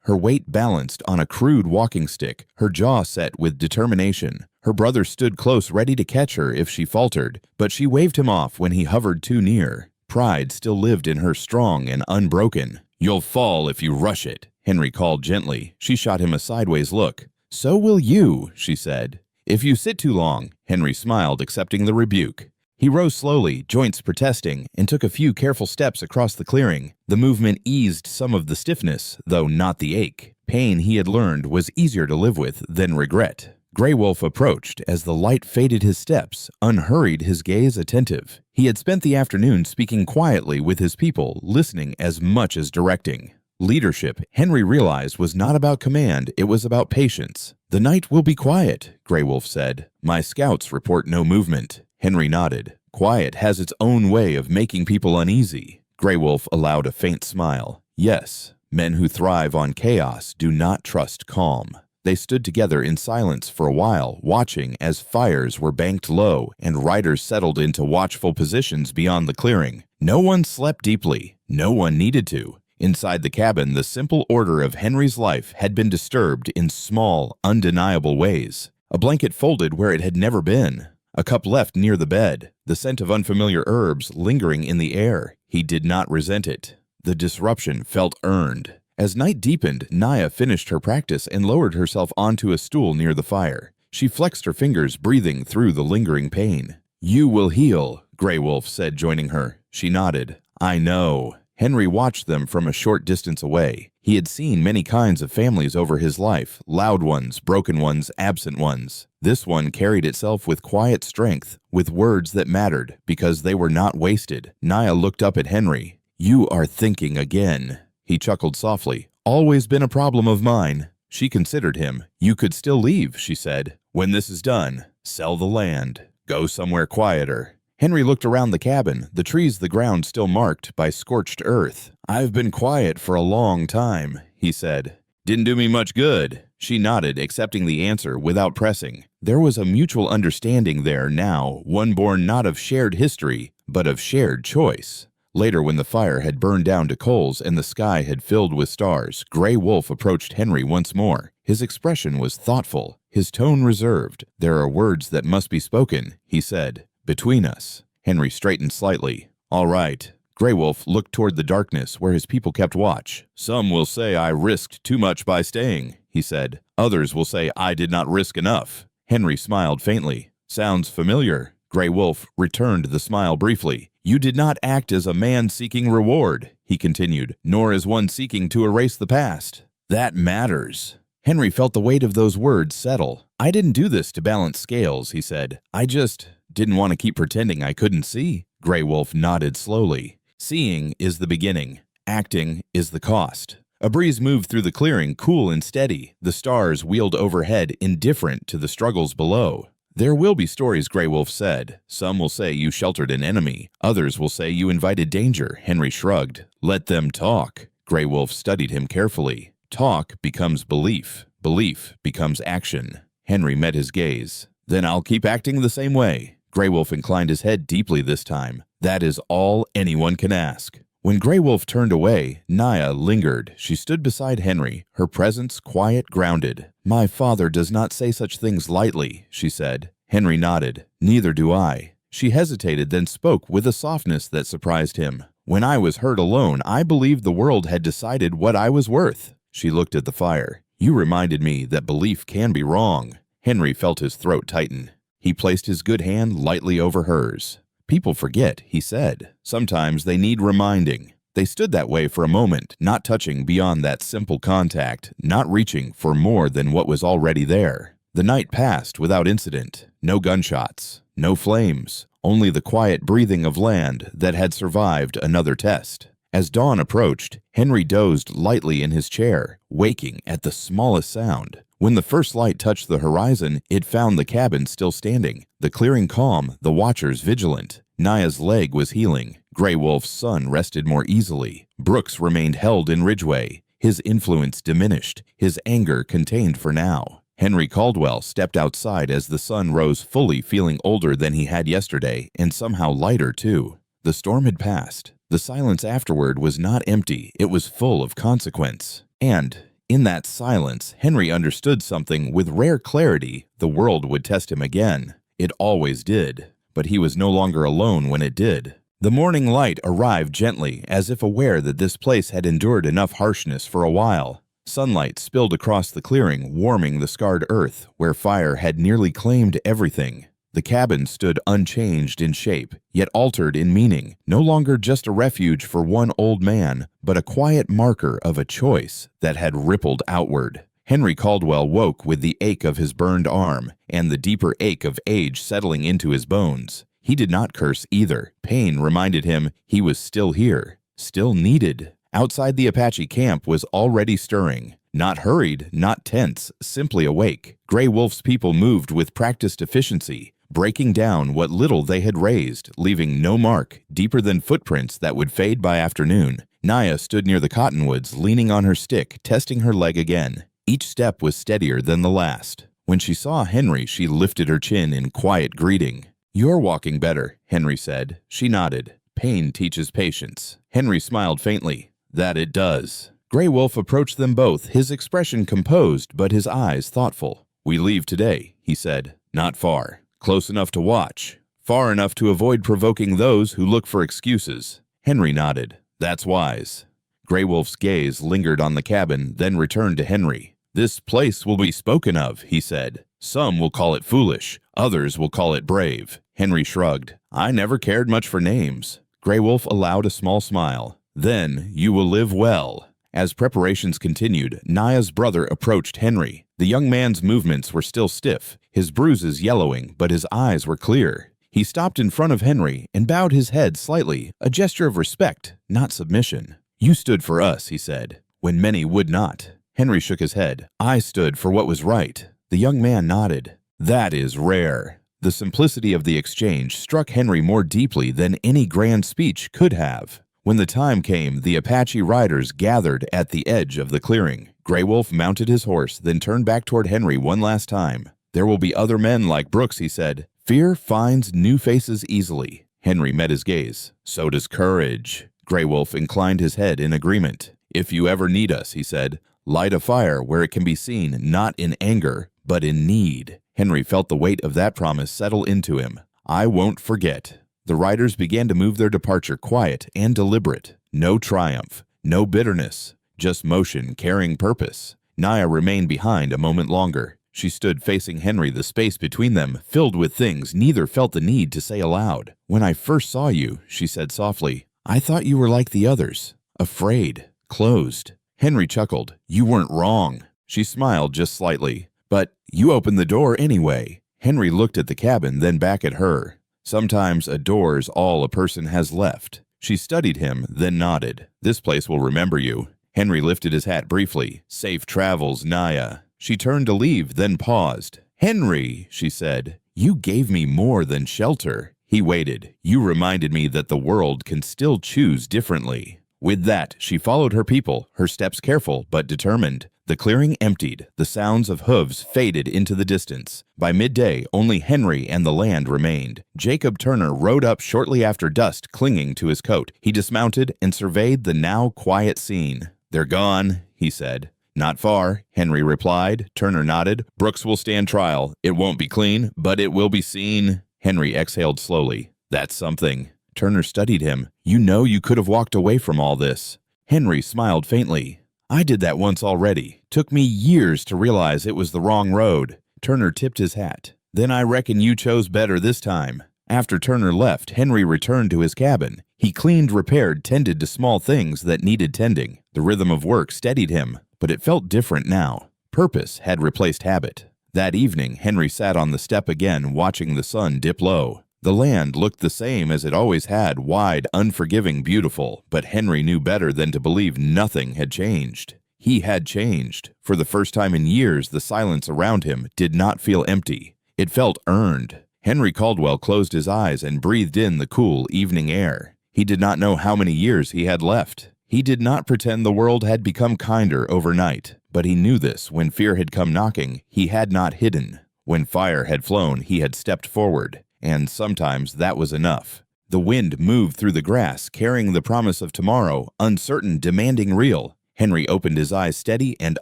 her weight balanced on a crude walking stick, her jaw set with determination. Her brother stood close, ready to catch her if she faltered, but she waved him off when he hovered too near. Pride still lived in her, strong and unbroken. "You'll fall if you rush it," Henry called gently. She shot him a sideways look. "So will you," she said. "If you sit too long," Henry smiled, accepting the rebuke. He rose slowly, joints protesting, and took a few careful steps across the clearing. The movement eased some of the stiffness, though not the ache. Pain, he had learned, was easier to live with than regret. Grey Wolf approached as the light faded his steps, unhurried, his gaze attentive. He had spent the afternoon speaking quietly with his people, listening as much as directing. Leadership, Henry realized, was not about command, it was about patience. "The night will be quiet," Grey Wolf said. "My scouts report no movement." Henry nodded. "Quiet has its own way of making people uneasy." Grey Wolf allowed a faint smile. "Yes, men who thrive on chaos do not trust calm." They stood together in silence for a while, watching as fires were banked low and riders settled into watchful positions beyond the clearing. No one slept deeply. No one needed to. Inside the cabin, the simple order of Henry's life had been disturbed in small, undeniable ways. A blanket folded where it had never been. A cup left near the bed. The scent of unfamiliar herbs lingering in the air. He did not resent it. The disruption felt earned. As night deepened, Naya finished her practice and lowered herself onto a stool near the fire. She flexed her fingers, breathing through the lingering pain. "You will heal," Grey Wolf said, joining her. She nodded. "I know." Henry watched them from a short distance away. He had seen many kinds of families over his life, loud ones, broken ones, absent ones. This one carried itself with quiet strength, with words that mattered, because they were not wasted. Naya looked up at Henry. "You are thinking again." He chuckled softly. "Always been a problem of mine." She considered him. "You could still leave," she said. "When this is done, sell the land. Go somewhere quieter." Henry looked around the cabin, the trees, the ground still marked by scorched earth. "I've been quiet for a long time," he said. "Didn't do me much good." She nodded, accepting the answer without pressing. There was a mutual understanding there now, one born not of shared history, but of shared choice. Later, when the fire had burned down to coals and the sky had filled with stars, Grey Wolf approached Henry once more. His expression was thoughtful, his tone reserved. "There are words that must be spoken," he said. "Between us." Henry straightened slightly. "All right." Grey Wolf looked toward the darkness where his people kept watch. "Some will say I risked too much by staying," he said. "Others will say I did not risk enough." Henry smiled faintly. "Sounds familiar." Grey Wolf returned the smile briefly. "You did not act as a man seeking reward," he continued, "nor as one seeking to erase the past. That matters." Henry felt the weight of those words settle. "I didn't do this to balance scales," he said. "I just didn't want to keep pretending I couldn't see." Grey Wolf nodded slowly. "Seeing is the beginning. Acting is the cost." A breeze moved through the clearing, cool and steady. The stars wheeled overhead, indifferent to the struggles below. "There will be stories," Grey Wolf said. "Some will say you sheltered an enemy. Others will say you invited danger." Henry shrugged. "Let them talk." Grey Wolf studied him carefully. "Talk becomes belief. Belief becomes action." Henry met his gaze. "Then I'll keep acting the same way." Grey Wolf inclined his head deeply this time. "That is all anyone can ask." When Grey Wolf turned away, Naya lingered. She stood beside Henry, her presence quiet, grounded. "My father does not say such things lightly," she said. Henry nodded. "Neither do I." She hesitated, then spoke with a softness that surprised him. "When I was hurt alone, I believed the world had decided what I was worth." She looked at the fire. "You reminded me that belief can be wrong." Henry felt his throat tighten. He placed his good hand lightly over hers. "People forget," he said. "Sometimes they need reminding." They stood that way for a moment, not touching beyond that simple contact, not reaching for more than what was already there. The night passed without incident. No gunshots, no flames, only the quiet breathing of land that had survived another test. As dawn approached, Henry dozed lightly in his chair, waking at the smallest sound. When the first light touched the horizon, it found the cabin still standing, the clearing calm, the watchers vigilant. Naya's leg was healing. Grey Wolf's sun rested more easily. Brooks remained held in Ridgeway. His influence diminished, his anger contained for now. Henry Caldwell stepped outside as the sun rose, fully feeling older than he had yesterday, and somehow lighter too. The storm had passed. The silence afterward was not empty, it was full of consequence. And in that silence, Henry understood something with rare clarity. The world would test him again. It always did. But he was no longer alone when it did. The morning light arrived gently, as if aware that this place had endured enough harshness for a while. Sunlight spilled across the clearing, warming the scarred earth, where fire had nearly claimed everything. The cabin stood unchanged in shape, yet altered in meaning, no longer just a refuge for one old man, but a quiet marker of a choice that had rippled outward. Henry Caldwell woke with the ache of his burned arm and the deeper ache of age settling into his bones. He did not curse either. Pain reminded him he was still here, still needed. Outside the Apache camp was already stirring. Not hurried, not tense, simply awake. Gray Wolf's people moved with practiced efficiency, breaking down what little they had raised, leaving no mark deeper than footprints that would fade by afternoon. Naya stood near the cottonwoods, leaning on her stick, testing her leg again. Each step was steadier than the last. When she saw Henry, she lifted her chin in quiet greeting. "You're walking better," Henry said. She nodded. "Pain teaches patience." Henry smiled faintly. "That it does." Gray Wolf approached them both, his expression composed but his eyes thoughtful. "We leave today," he said. "Not far. Close enough to watch. Far enough to avoid provoking those who look for excuses." Henry nodded. "That's wise." Gray Wolf's gaze lingered on the cabin, then returned to Henry. "This place will be spoken of," he said. "Some will call it foolish. Others will call it brave." Henry shrugged. "I never cared much for names." Gray Wolf allowed a small smile. "Then you will live well." As preparations continued, Naya's brother approached Henry. The young man's movements were still stiff, his bruises yellowing, but his eyes were clear. He stopped in front of Henry and bowed his head slightly, a gesture of respect, not submission. "You stood for us," he said, "when many would not." Henry shook his head. "I stood for what was right." The young man nodded. "That is rare." The simplicity of the exchange struck Henry more deeply than any grand speech could have. When the time came, the Apache riders gathered at the edge of the clearing. Gray Wolf mounted his horse, then turned back toward Henry one last time. "There will be other men like Brooks," he said. "Fear finds new faces easily." Henry met his gaze. "So does courage." Gray Wolf inclined his head in agreement. "If you ever need us," he said, "light a fire where it can be seen, not in anger, but in need." Henry felt the weight of that promise settle into him. "I won't forget." The riders began to move their departure quiet and deliberate. No triumph, no bitterness, just motion carrying purpose. Naya remained behind a moment longer. She stood facing Henry, the space between them filled with things neither felt the need to say aloud. "When I first saw you," she said softly, "I thought you were like the others, afraid, closed." Henry chuckled. "You weren't wrong." She smiled just slightly. "But you opened the door anyway." Henry looked at the cabin, then back at her. "Sometimes a door's all a person has left." She studied him, then nodded. "This place will remember you." Henry lifted his hat briefly. "Safe travels, Naya." She turned to leave, then paused. "Henry," she said, "you gave me more than shelter." He waited. "You reminded me that the world can still choose differently." With that, she followed her people, her steps careful but determined. The clearing emptied. The sounds of hooves faded into the distance. By midday, only Henry and the land remained. Jacob Turner rode up shortly after dusk, clinging to his coat. He dismounted and surveyed the now quiet scene. "They're gone," he said. "Not far," Henry replied. Turner nodded. "Brooks will stand trial. It won't be clean, but it will be seen." Henry exhaled slowly. "That's something." Turner studied him. "You know you could have walked away from all this." Henry smiled faintly. "I did that once already. Took me years to realize it was the wrong road." Turner tipped his hat. "Then I reckon you chose better this time." After Turner left, Henry returned to his cabin. He cleaned, repaired, tended to small things that needed tending. The rhythm of work steadied him, but it felt different now. Purpose had replaced habit. That evening, Henry sat on the step again, watching the sun dip low. The land looked the same as it always had, wide, unforgiving, beautiful, but Henry knew better than to believe nothing had changed. He had changed. For the first time in years, the silence around him did not feel empty. It felt earned. Henry Caldwell closed his eyes and breathed in the cool evening air. He did not know how many years he had left. He did not pretend the world had become kinder overnight, but he knew this when fear had come knocking, he had not hidden. When fire had flown, he had stepped forward. And sometimes that was enough. The wind moved through the grass, carrying the promise of tomorrow, uncertain, demanding real. Henry opened his eyes steady and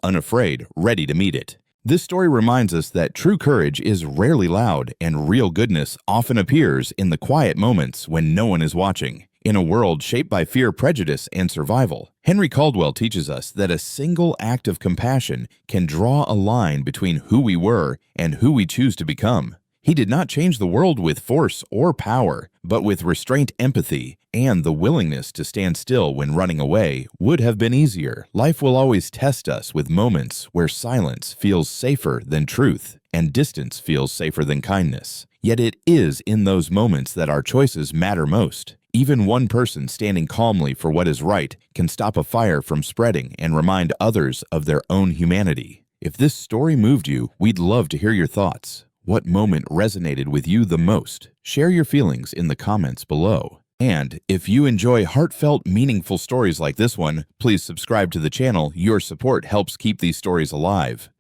unafraid, ready to meet it. This story reminds us that true courage is rarely loud, and real goodness often appears in the quiet moments when no one is watching. In a world shaped by fear, prejudice, and survival, Henry Caldwell teaches us that a single act of compassion can draw a line between who we were and who we choose to become. He did not change the world with force or power, but with restraint, empathy, and the willingness to stand still when running away would have been easier. Life will always test us with moments where silence feels safer than truth and distance feels safer than kindness. Yet it is in those moments that our choices matter most. Even one person standing calmly for what is right can stop a fire from spreading and remind others of their own humanity. If this story moved you, we'd love to hear your thoughts. What moment resonated with you the most? Share your feelings in the comments below. And if you enjoy heartfelt, meaningful stories like this one, please subscribe to the channel. Your support helps keep these stories alive.